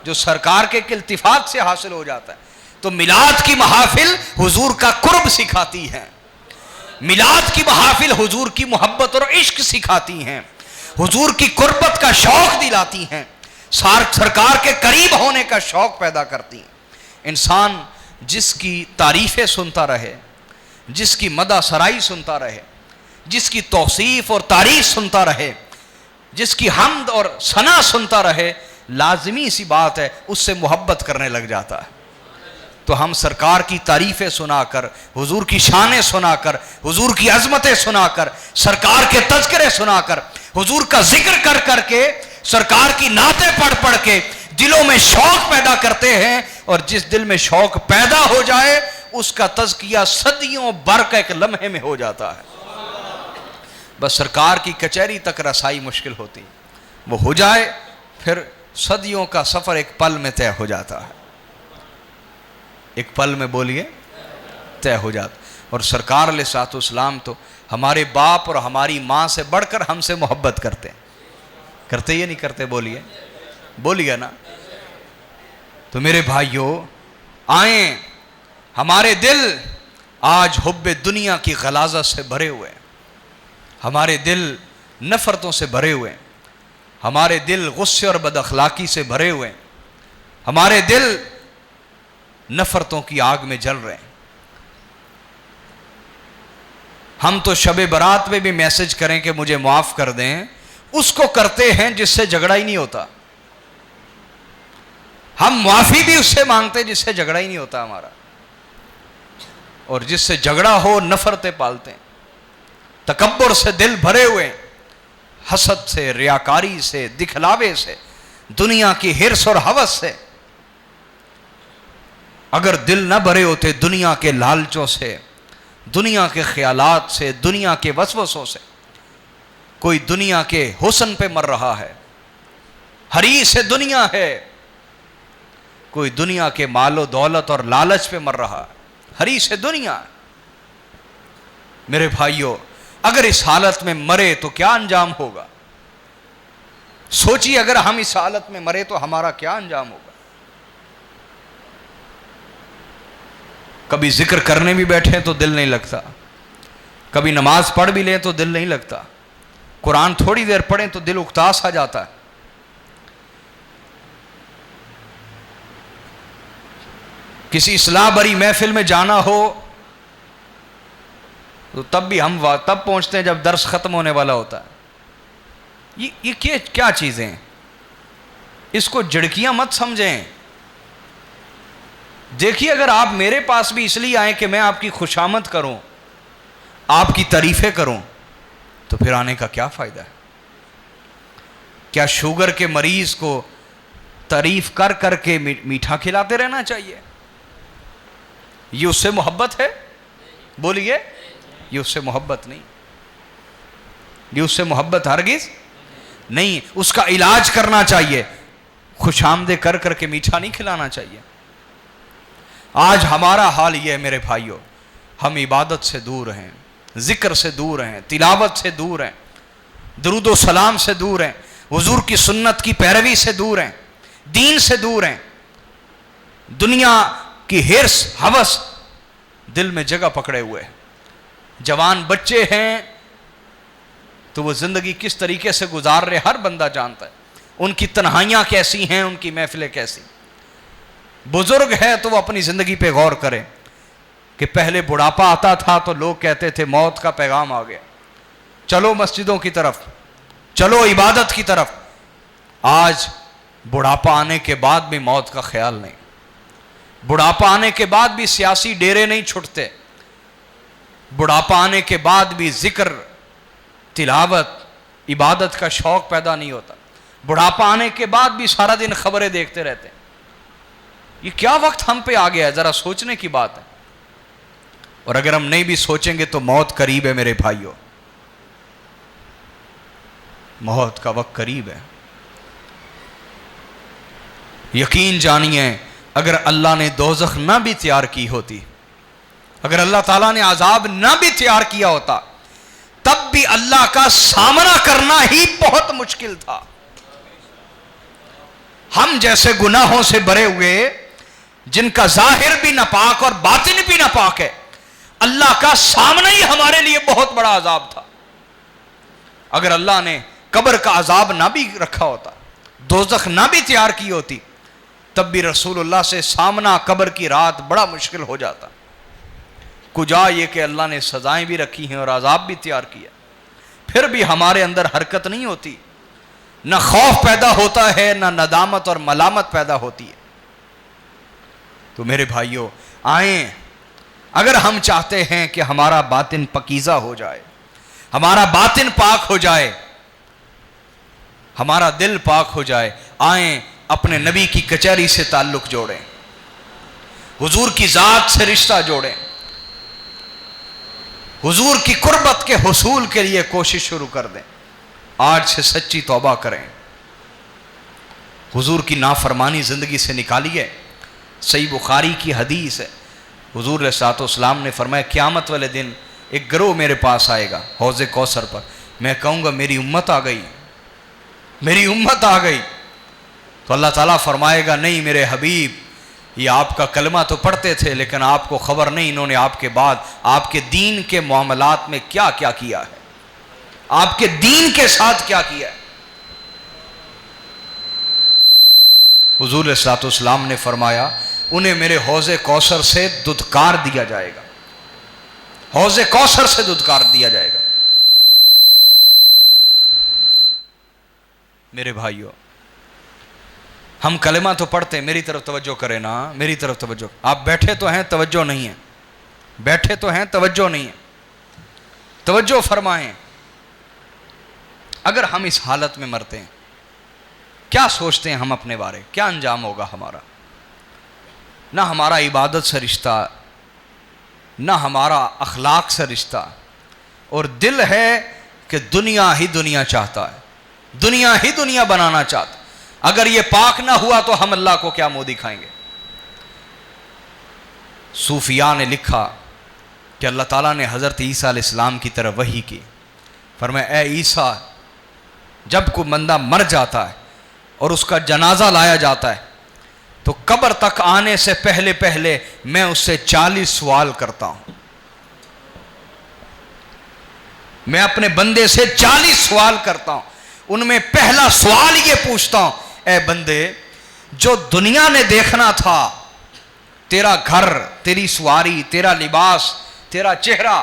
جو سرکار کے ایک التفات سے حاصل ہو جاتا ہے۔ تو میلاد کی محافل حضور کا قرب سکھاتی ہیں، میلاد کی محافل حضور کی محبت اور عشق سکھاتی ہیں، حضور کی قربت کا شوق دلاتی ہیں، سرکار کے قریب ہونے کا شوق پیدا کرتی ہیں۔ انسان جس کی تعریفیں سنتا رہے، جس کی مدح سرائی سنتا رہے، جس کی توصیف اور تعریف سنتا رہے، جس کی حمد اور ثنا سنتا رہے، لازمی سی بات ہے اس سے محبت کرنے لگ جاتا ہے۔ تو ہم سرکار کی تعریفیں سنا کر، حضور کی شانیں سنا کر، حضور کی عظمتیں سنا کر، سرکار کے تذکرے سنا کر، حضور کا ذکر کر کر کے، سرکار کی نعتیں پڑھ پڑھ کے دلوں میں شوق پیدا کرتے ہیں، اور جس دل میں شوق پیدا ہو جائے اس کا تزکیہ صدیوں بھر کا ایک لمحے میں ہو جاتا ہے۔ بس سرکار کی کچہری تک رسائی مشکل ہوتی، وہ ہو جائے پھر صدیوں کا سفر ایک پل میں طے ہو جاتا ہے، ایک پل میں بولیے طے ہو جاتا۔ اور سرکار علیہ الصلوۃ والسلام تو ہمارے باپ اور ہماری ماں سے بڑھ کر ہم سے محبت کرتے ہیں، کرتے یا نہیں کرتے؟ بولیے، بولیے نا۔ تو میرے بھائیوں آئیں، ہمارے دل آج حب دنیا کی غلاظت سے بھرے ہوئے ہیں، ہمارے دل نفرتوں سے بھرے ہوئے ہیں، ہمارے دل غصے اور بد اخلاقی سے بھرے ہوئے ہیں، ہمارے دل نفرتوں کی آگ میں جل رہے ہیں۔ ہم تو شب برات میں بھی میسج کریں کہ مجھے معاف کر دیں، اس کو کرتے ہیں جس سے جھگڑا ہی نہیں ہوتا۔ ہم معافی بھی اس سے مانگتے جس سے جھگڑا ہی نہیں ہوتا ہمارا، اور جس سے جھگڑا ہو نفرتیں پالتے ہیں، تکبر سے دل بھرے ہوئے، حسد سے، ریاکاری سے، دکھلاوے سے، دنیا کی ہرس اور ہوس سے۔ اگر دل نہ بھرے ہوتے دنیا کے لالچوں سے، دنیا کے خیالات سے، دنیا کے وسوسوں سے، کوئی دنیا کے حسن پہ مر رہا ہے، حریص دنیا ہے، کوئی دنیا کے مال و دولت اور لالچ پہ مر رہا ہے، حریص دنیا۔ میرے بھائیوں اگر اس حالت میں مرے تو کیا انجام ہوگا؟ سوچیے اگر ہم اس حالت میں مرے تو ہمارا کیا انجام ہوگا؟ کبھی ذکر کرنے بھی بیٹھے تو دل نہیں لگتا، کبھی نماز پڑھ بھی لیں تو دل نہیں لگتا، قرآن تھوڑی دیر پڑھیں تو دل اکتاس آ جاتا ہے۔ کسی اصلاح بری محفل میں جانا ہو تو تب بھی ہم تب پہنچتے ہیں جب درس ختم ہونے والا ہوتا ہے. یہ کیا چیزیں ہیں؟ اس کو جھڑکیاں مت سمجھیں. دیکھیے اگر آپ میرے پاس بھی اس لیے آئیں کہ میں آپ کی خوشامد کروں, آپ کی تعریفیں کروں, تو پھر آنے کا کیا فائدہ ہے؟ کیا شوگر کے مریض کو تعریف کر کر کے میٹھا کھلاتے رہنا چاہیے؟ یہ اس سے محبت ہے؟ بولیے, یہ اس سے محبت نہیں. یہ اس سے محبت ہرگز نہیں. اس کا علاج کرنا چاہیے, خوش آمدے کر کر کے میٹھا نہیں کھلانا چاہیے. آج ہمارا حال یہ ہے میرے بھائیوں, ہم عبادت سے دور ہیں, ذکر سے دور ہیں, تلاوت سے دور ہیں, درود و سلام سے دور ہیں, حضور کی سنت کی پیروی سے دور ہیں, دین سے دور ہیں. دنیا کی ہرس ہوس دل میں جگہ پکڑے ہوئے ہیں. جوان بچے ہیں تو وہ زندگی کس طریقے سے گزار رہے ہر بندہ جانتا ہے. ان کی تنہائیاں کیسی ہیں, ان کی محفلیں کیسی. بزرگ ہے تو وہ اپنی زندگی پہ غور کریں کہ پہلے بڑھاپا آتا تھا تو لوگ کہتے تھے موت کا پیغام آ گیا, چلو مسجدوں کی طرف, چلو عبادت کی طرف. آج بڑھاپا آنے کے بعد بھی موت کا خیال نہیں. بڑھاپا آنے کے بعد بھی سیاسی ڈیرے نہیں چھٹتے. بڑھاپا آنے کے بعد بھی ذکر, تلاوت, عبادت کا شوق پیدا نہیں ہوتا. بڑھاپا آنے کے بعد بھی سارا دن خبریں دیکھتے رہتے ہیں. یہ کیا وقت ہم پہ آ گیا ہے, ذرا سوچنے کی بات ہے. اور اگر ہم نہیں بھی سوچیں گے تو موت قریب ہے میرے بھائیوں, موت کا وقت قریب ہے. یقین جانیے اگر اللہ نے دوزخ نہ بھی تیار کی ہوتی, اگر اللہ تعالیٰ نے عذاب نہ بھی تیار کیا ہوتا, تب بھی اللہ کا سامنا کرنا ہی بہت مشکل تھا. ہم جیسے گناہوں سے بھرے ہوئے, جن کا ظاہر بھی ناپاک اور باطن بھی ناپاک ہے, اللہ کا سامنا ہی ہمارے لیے بہت بڑا عذاب تھا. اگر اللہ نے قبر کا عذاب نہ بھی رکھا ہوتا, دوزخ نہ بھی تیار کی ہوتی, تب بھی رسول اللہ سے سامنا قبر کی رات بڑا مشکل ہو جاتا. کجا یہ کہ اللہ نے سزائیں بھی رکھی ہیں اور عذاب بھی تیار کیا, پھر بھی ہمارے اندر حرکت نہیں ہوتی, نہ خوف پیدا ہوتا ہے, نہ ندامت اور ملامت پیدا ہوتی ہے. تو میرے بھائیوں آئیں, اگر ہم چاہتے ہیں کہ ہمارا باطن پکیزہ ہو جائے, ہمارا باطن پاک ہو جائے, ہمارا دل پاک ہو جائے, آئیں اپنے نبی کی کچہری سے تعلق جوڑیں, حضور کی ذات سے رشتہ جوڑیں, حضور کی قربت کے حصول کے لیے کوشش شروع کر دیں. آج سے سچی توبہ کریں, حضور کی نافرمانی زندگی سے نکالیے. صحیح بخاری کی حدیث ہے, حضور علیہ الصلوۃ والسلام نے فرمایا قیامت والے دن ایک گروہ میرے پاس آئے گا حوض کوثر پر, میں کہوں گا میری امت آ گئی, میری امت آ گئی. تو اللہ تعالیٰ فرمائے گا نہیں میرے حبیب, یہ آپ کا کلمہ تو پڑھتے تھے لیکن آپ کو خبر نہیں انہوں نے آپ کے بعد آپ کے دین کے معاملات میں کیا کیا کیا ہے, آپ کے دین کے ساتھ کیا کیا ہے. حضور علیہ الصلوۃ والسلام نے فرمایا انہیں میرے حوض کوثر سے دودھکار دیا جائے گا, حوض کوثر سے دودھکار دیا جائے گا. میرے بھائیوں ہم کلمہ تو پڑھتے ہیں, میری طرف توجہ کریں نا, میری طرف توجہ. آپ بیٹھے تو ہیں توجہ نہیں ہے, بیٹھے تو ہیں توجہ نہیں ہے, توجہ فرمائیں. اگر ہم اس حالت میں مرتے ہیں کیا سوچتے ہیں ہم اپنے بارے, کیا انجام ہوگا ہمارا؟ نہ ہمارا عبادت سے رشتہ, نہ ہمارا اخلاق سے رشتہ, اور دل ہے کہ دنیا ہی دنیا چاہتا ہے, دنیا ہی دنیا بنانا چاہتا. اگر یہ پاک نہ ہوا تو ہم اللہ کو کیا منہ دکھائیں گے؟ صوفیاء نے لکھا کہ اللہ تعالیٰ نے حضرت عیسیٰ علیہ السلام کی طرف وحی کی, فرمایا اے عیسیٰ, جب کوئی بندہ مر جاتا ہے اور اس کا جنازہ لایا جاتا ہے تو قبر تک آنے سے پہلے پہلے میں اس سے 40 سوال کرتا ہوں. میں اپنے بندے سے 40 سوال کرتا ہوں. ان میں پہلا سوال یہ پوچھتا ہوں, اے بندے جو دنیا نے دیکھنا تھا, تیرا گھر, تیری سواری, تیرا لباس, تیرا چہرہ,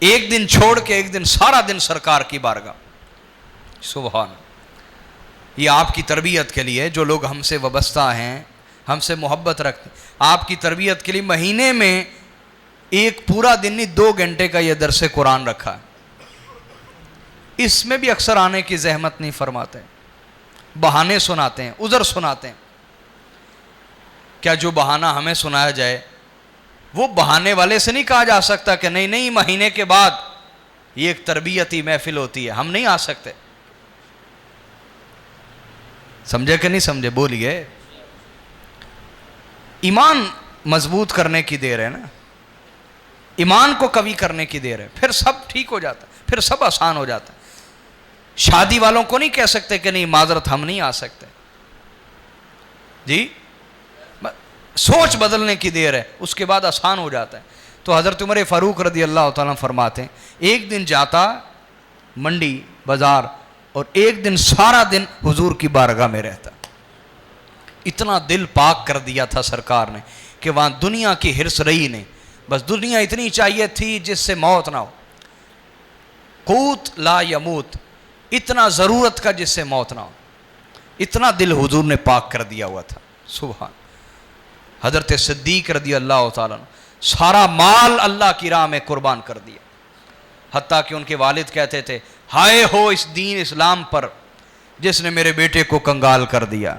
ایک دن چھوڑ کے ایک دن سارا دن سرکار کی بارگاہ. سبحان. یہ آپ کی تربیت کے لیے، جو لوگ ہم سے وابستہ ہیں، ہم سے محبت رکھتے ہیں، آپ کی تربیت کے لیے مہینے میں ایک پورا دن نہیں 2 گھنٹے کا یہ درس قرآن رکھا ہے. اس میں بھی اکثر آنے کی زحمت نہیں فرماتے، بہانے سناتے ہیں، عذر سناتے ہیں. کیا جو بہانہ ہمیں سنایا جائے وہ بہانے والے سے نہیں کہا جا سکتا کہ نہیں مہینے کے بعد یہ ایک تربیتی محفل ہوتی ہے، ہم نہیں آ سکتے؟ سمجھے کہ نہیں سمجھے؟ بولیے. ایمان مضبوط کرنے کی دیر ہے نا، ایمان کو قوی کرنے کی دیر ہے، پھر سب ٹھیک ہو جاتا ہے، پھر سب آسان ہو جاتا ہے. شادی والوں کو نہیں کہہ سکتے کہ نہیں معذرت ہم نہیں آ سکتے. جی سوچ بدلنے کی دیر ہے، اس کے بعد آسان ہو جاتا ہے. تو حضرت عمر فاروق رضی اللہ تعالیٰ فرماتے ہیں ایک دن جاتا منڈی بازار اور ایک دن سارا دن حضور کی بارگاہ میں رہتا. اتنا دل پاک کر دیا تھا سرکار نے کہ وہاں دنیا کی ہرس رہی نہیں، بس دنیا اتنی چاہیے تھی جس سے موت نہ ہو. قوت لا یموت، اتنا ضرورت کا جس سے موت نہ ہو. اتنا دل حضور نے پاک کر دیا ہوا تھا. سبحان. حضرت صدیق رضی اللہ تعالیٰ نے سارا مال اللہ کی راہ میں قربان کر دیا، حتیٰ کہ ان کے والد کہتے تھے ہائے ہو اس دین اسلام پر جس نے میرے بیٹے کو کنگال کر دیا.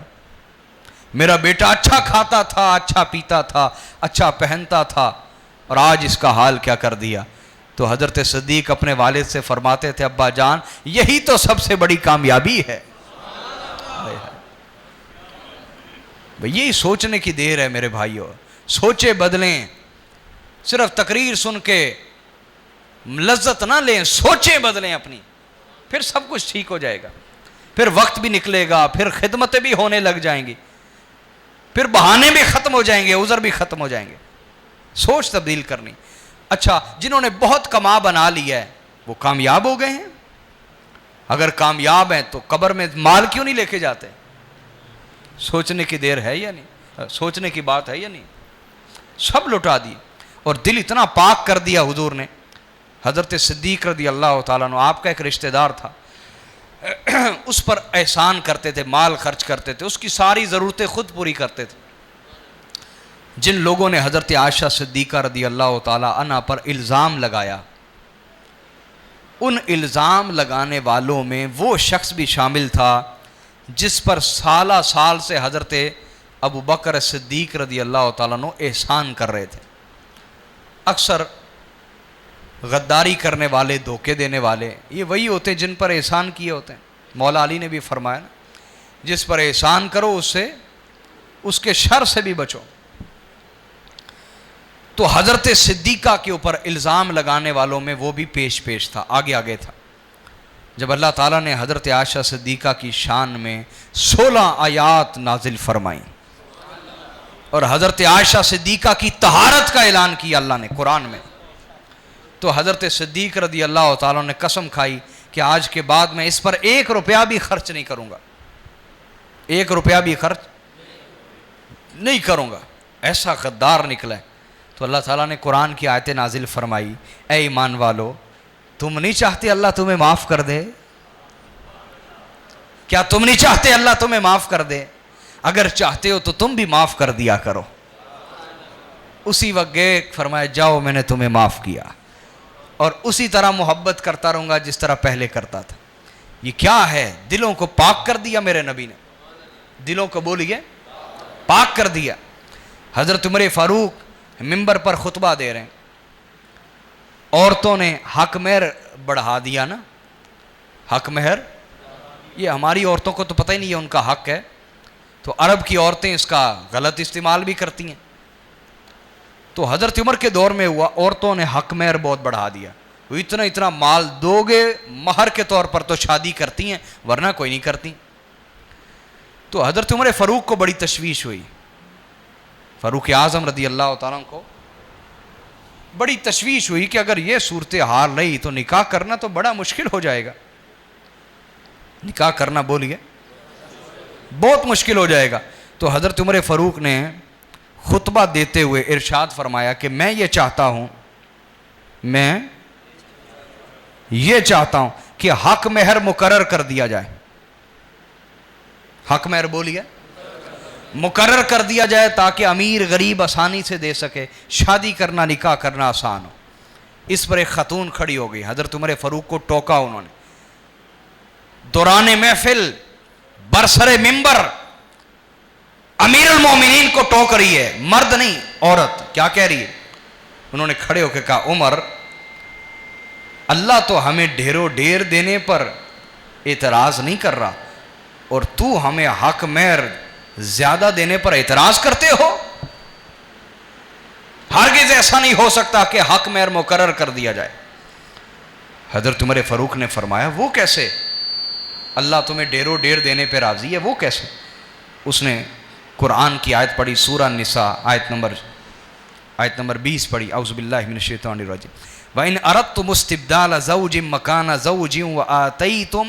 میرا بیٹا اچھا کھاتا تھا، اچھا پیتا تھا، اچھا پہنتا تھا، اور آج اس کا حال کیا کر دیا. تو حضرت صدیق اپنے والد سے فرماتے تھے ابا جان یہی تو سب سے بڑی کامیابی ہے. یہی سوچنے کی دیر ہے میرے بھائیوں. سوچے بدلیں، صرف تقریر سن کے لذت نہ لیں، سوچیں بدلیں اپنی، پھر سب کچھ ٹھیک ہو جائے گا. پھر وقت بھی نکلے گا، پھر خدمتیں بھی ہونے لگ جائیں گی، پھر بہانے بھی ختم ہو جائیں گے، عذر بھی ختم ہو جائیں گے. سوچ تبدیل کرنی. اچھا جنہوں نے بہت کما بنا لیا ہے وہ کامیاب ہو گئے ہیں. اگر کامیاب ہیں تو قبر میں مال کیوں نہیں لے کے جاتے؟ سوچنے کی دیر ہے یا نہیں؟ سوچنے کی بات ہے یا نہیں؟ سب لٹا دی اور دل اتنا پاک کر دیا حضور نے. حضرت صدیق رضی اللہ تعالیٰ عنہ آپ کا ایک رشتہ دار تھا، اس پر احسان کرتے تھے، مال خرچ کرتے تھے، اس کی ساری ضرورتیں خود پوری کرتے تھے. جن لوگوں نے حضرت عائشہ صدیقہ رضی اللہ تعالیٰ عنہ پر الزام لگایا، ان الزام لگانے والوں میں وہ شخص بھی شامل تھا جس پر سالہ سال سے حضرت ابو بکر صدیق رضی اللہ تعالیٰ عنہ احسان کر رہے تھے. اکثر غداری کرنے والے، دھوکے دینے والے یہ وہی ہوتے ہیں جن پر احسان کیے ہوتے ہیں. مولا علی نے بھی فرمایا نا جس پر احسان کرو اس سے، اس کے شر سے بھی بچو. تو حضرت صدیقہ کے اوپر الزام لگانے والوں میں وہ بھی پیش تھا، آگے تھا. جب اللہ تعالیٰ نے حضرت عائشہ صدیقہ کی شان میں 16 آیات نازل فرمائیں اور حضرت عائشہ صدیقہ کی طہارت کا اعلان کیا اللہ نے قرآن میں، تو حضرت صدیق رضی اللہ تعالیٰ نے قسم کھائی کہ آج کے بعد میں اس پر 1 روپیہ بھی خرچ نہیں کروں گا، 1 روپیہ بھی خرچ نہیں کروں گا. ایسا غدار نکلا ہے. تو اللہ تعالیٰ نے قرآن کی آیتیں نازل فرمائی اے ایمان والو تم نہیں چاہتے اللہ تمہیں معاف کر دے؟ کیا تم نہیں چاہتے اللہ تمہیں معاف کر دے؟ اگر چاہتے ہو تو تم بھی معاف کر دیا کرو. اسی وقت گئے، فرمایا جاؤ میں نے تمہیں معاف کیا اور اسی طرح محبت کرتا رہوں گا جس طرح پہلے کرتا تھا. یہ کیا ہے؟ دلوں کو پاک کر دیا میرے نبی نے، دلوں کو بولیے پاک کر دیا. حضرت عمر فاروق منبر پر خطبہ دے رہے ہیں، عورتوں نے حق مہر بڑھا دیا نا. حق مہر یہ ہماری عورتوں کو تو پتہ ہی نہیں ہے ان کا حق ہے، تو عرب کی عورتیں اس کا غلط استعمال بھی کرتی ہیں. تو حضرت عمر کے دور میں ہوا، عورتوں نے حق مہر بہت بڑھا دیا. وہ اتنا مال دو گے مہر کے طور پر تو شادی کرتی ہیں، ورنہ کوئی نہیں کرتی. تو حضرت عمر فاروق کو بڑی تشویش ہوئی، فاروق اعظم رضی اللہ تعالیٰ کو بڑی تشویش ہوئی کہ اگر یہ صورتحال رہی تو نکاح کرنا تو بڑا مشکل ہو جائے گا. نکاح کرنا بولیے بہت مشکل ہو جائے گا. تو حضرت عمر فاروق نے خطبہ دیتے ہوئے ارشاد فرمایا کہ میں یہ چاہتا ہوں، میں یہ چاہتا ہوں کہ حق مہر مقرر کر دیا جائے. حق مہر بولیے مقرر کر دیا جائے تاکہ امیر غریب آسانی سے دے سکے, شادی کرنا نکاح کرنا آسان ہو. اس پر ایک خاتون کھڑی ہو گئی, حضرت عمر فاروق کو ٹوکا انہوں نے. دوران محفل برسر ممبر امیر المومنین کو ٹوک رہی ہے, مرد نہیں عورت. کیا کہہ رہی ہے؟ انہوں نے کھڑے ہو کے کہا, عمر اللہ تو ہمیں ڈھیروں ڈھیر دینے پر اعتراض نہیں کر رہا, اور تو ہمیں حق مہر زیادہ دینے پر اعتراض کرتے ہو. ہرگز ایسا نہیں ہو سکتا کہ حق مہر مقرر کر دیا جائے. حضرت عمر فاروق نے فرمایا, وہ کیسے؟ اللہ تمہیں ڈھیروں ڈھیر دینے پہ راضی ہے, وہ کیسے؟ اس نے قرآن کی آیت پڑھی, سورہ النساء آیت نمبر 20 پڑھی, اعوذ باللہ من الشیطان الرجیم, وَإِنْ أَرَدْتُمُ اسْتِبْدَالَ زَوْجٍ مَكَانَ زَوْجٍ وَآتَيْتُمْ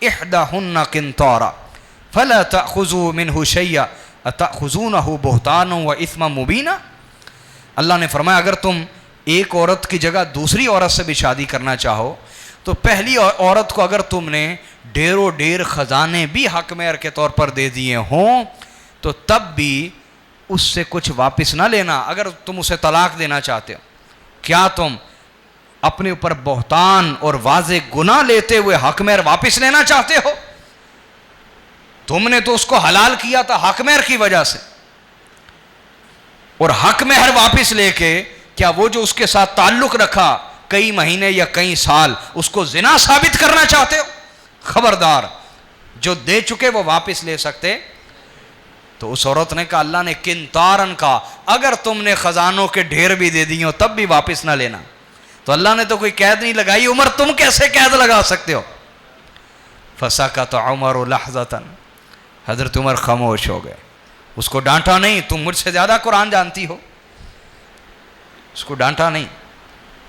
إِحْدَاهُنَّ قِنْطَارًا فَلَا تَأْخُذُوا مِنْهُ شَيْئًا أَتَأْخُذُونَهُ بُهْتَانًا وَإِثْمًا مُبِينًا. اللہ نے فرمایا اگر تم ایک عورت کی جگہ دوسری عورت سے بھی شادی کرنا چاہو تو پہلی عورت کو اگر تم نے ڈھیروں ڈھیر خزانے بھی حق مہر کے طور پر دے دیے ہوں تو تب بھی اس سے کچھ واپس نہ لینا. اگر تم اسے طلاق دینا چاہتے ہو, کیا تم اپنے اوپر بہتان اور واضح گناہ لیتے ہوئے حق مہر واپس لینا چاہتے ہو؟ تم نے تو اس کو حلال کیا تھا حق مہر کی وجہ سے, اور حق مہر واپس لے کے کیا وہ جو اس کے ساتھ تعلق رکھا کئی مہینے یا کئی سال اس کو زنا ثابت کرنا چاہتے ہو؟ خبردار, جو دے چکے وہ واپس لے سکتے. تو اس عورت نے کہا, اللہ نے قنطارن کا, اگر تم نے خزانوں کے ڈھیر بھی دے دی ہو تب بھی واپس نہ لینا. تو اللہ نے تو کوئی قید نہیں لگائی, عمر تم کیسے قید لگا سکتے ہو؟ فسکت عمر لحظۃ, حضرت عمر خاموش ہو گئے. اس کو ڈانٹا نہیں, تم مجھ سے زیادہ قرآن جانتی ہو. اس کو ڈانٹا نہیں,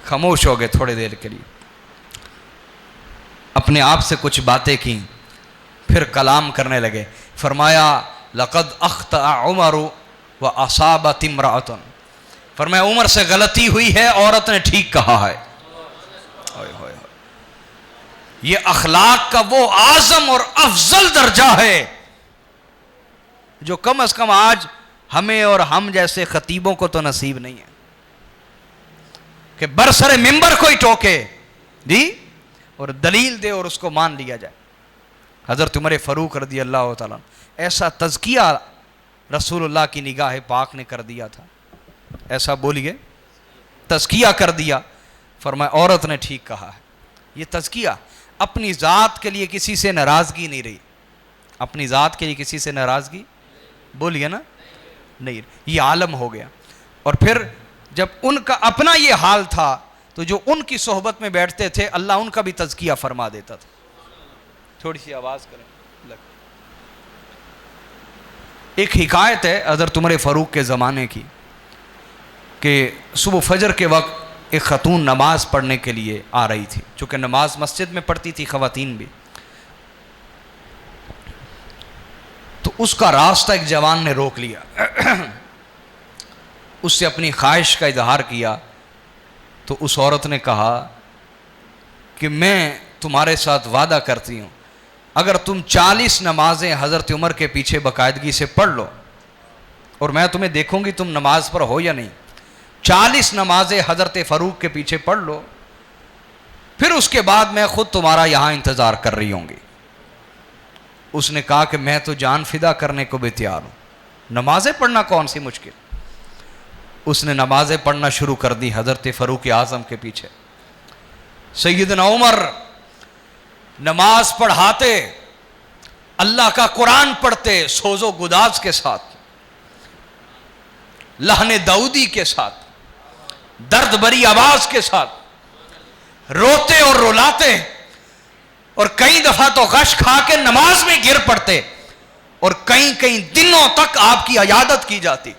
خاموش ہو گئے تھوڑی دیر کے لیے, اپنے آپ سے کچھ باتیں کی, پھر کلام کرنے لگے. فرمایا لقد اخطأ عمر واصابت امرأة, فرمایا عمر سے غلطی ہوئی ہے, عورت نے ٹھیک کہا ہے. یہ اخلاق کا وہ اعظم اور افضل درجہ ہے جو کم از کم آج ہمیں اور ہم جیسے خطیبوں کو تو نصیب نہیں ہے کہ برسر ممبر کوئی ٹوکے دی اور دلیل دے اور اس کو مان لیا جائے. حضرت عمر فاروق رضی اللہ تعالیٰ ایسا تزکیہ رسول اللہ کی نگاہ پاک نے کر دیا تھا, ایسا بولیے تزکیہ کر دیا. فرمایا عورت نے ٹھیک کہا ہے. یہ تزکیہ اپنی ذات کے لیے کسی سے ناراضگی نہیں رہی, اپنی ذات کے لیے کسی سے ناراضگی بولیے نا نہیں, یہ عالم ہو گیا. اور پھر جب ان کا اپنا یہ حال تھا تو جو ان کی صحبت میں بیٹھتے تھے اللہ ان کا بھی تزکیہ فرما دیتا تھا. تھوڑی سی آواز کریں. ایک حکایت ہے حضرت عمر فاروق کے زمانے کی کہ صبح فجر کے وقت ایک خاتون نماز پڑھنے کے لیے آ رہی تھی, چونکہ نماز مسجد میں پڑھتی تھی خواتین بھی. تو اس کا راستہ ایک جوان نے روک لیا, اس سے اپنی خواہش کا اظہار کیا. تو اس عورت نے کہا کہ میں تمہارے ساتھ وعدہ کرتی ہوں اگر تم 40 نمازیں حضرت عمر کے پیچھے باقاعدگی سے پڑھ لو, اور میں تمہیں دیکھوں گی تم نماز پر ہو یا نہیں, 40 نمازیں حضرت فاروق کے پیچھے پڑھ لو, پھر اس کے بعد میں خود تمہارا یہاں انتظار کر رہی ہوں گی. اس نے کہا کہ میں تو جان فدا کرنے کو بھی تیار ہوں, نمازیں پڑھنا کون سی مشکل. اس نے نمازیں پڑھنا شروع کر دی حضرت فاروق اعظم کے پیچھے. سیدنا عمر نماز پڑھاتے, اللہ کا قرآن پڑھتے سوز و گداز کے ساتھ, لحن داؤدی کے ساتھ, درد بری آواز کے ساتھ, روتے اور رلاتے, اور کئی دفعہ تو غش کھا کے نماز میں گر پڑتے, اور کئی دنوں تک آپ کی عیادت کی جاتی.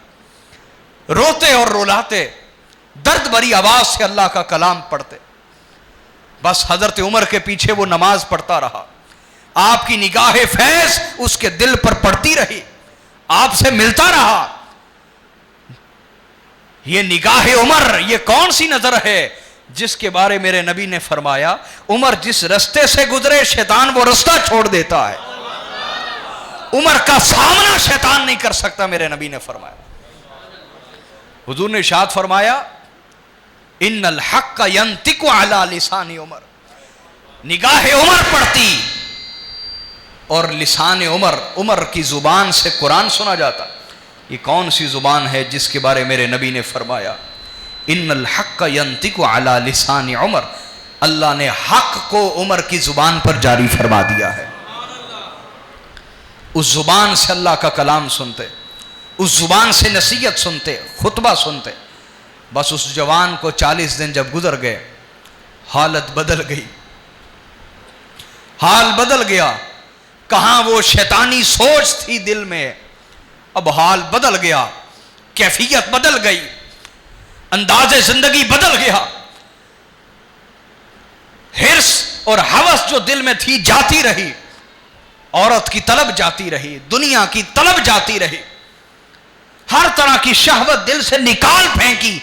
روتے اور رلاتے, درد بری آواز سے اللہ کا کلام پڑھتے. بس حضرت عمر کے پیچھے وہ نماز پڑھتا رہا, آپ کی نگاہ فیض اس کے دل پر پڑتی رہی, آپ سے ملتا رہا. یہ نگاہ عمر یہ کون سی نظر ہے جس کے بارے میرے نبی نے فرمایا عمر جس رستے سے گزرے شیطان وہ رستہ چھوڑ دیتا ہے، عمر کا سامنا شیطان نہیں کر سکتا، میرے نبی نے فرمایا۔ حضور نے ارشاد فرمایا ان الحق ینطق علی لسان عمر، نگاہ عمر پڑتی اور لسان عمر کی زبان سے قرآن سنا جاتا۔ یہ کون سی زبان ہے جس کے بارے میرے نبی نے فرمایا ان الحق ینطق علی لسان عمر، اللہ نے حق کو عمر کی زبان پر جاری فرما دیا ہے۔ اس زبان سے اللہ کا کلام سنتے، اس زبان سے نصیحت سنتے، خطبہ سنتے، بس اس جوان کو 40 دن جب گزر گئے حالت بدل گئی، حال بدل گیا۔ کہاں وہ شیطانی سوچ تھی دل میں، اب حال بدل گیا، کیفیت بدل گئی، انداز زندگی بدل گیا۔ حرص اور ہوس جو دل میں تھی جاتی رہی، عورت کی طلب جاتی رہی، دنیا کی طلب جاتی رہی، ہر طرح کی شہوت دل سے نکال پھینکی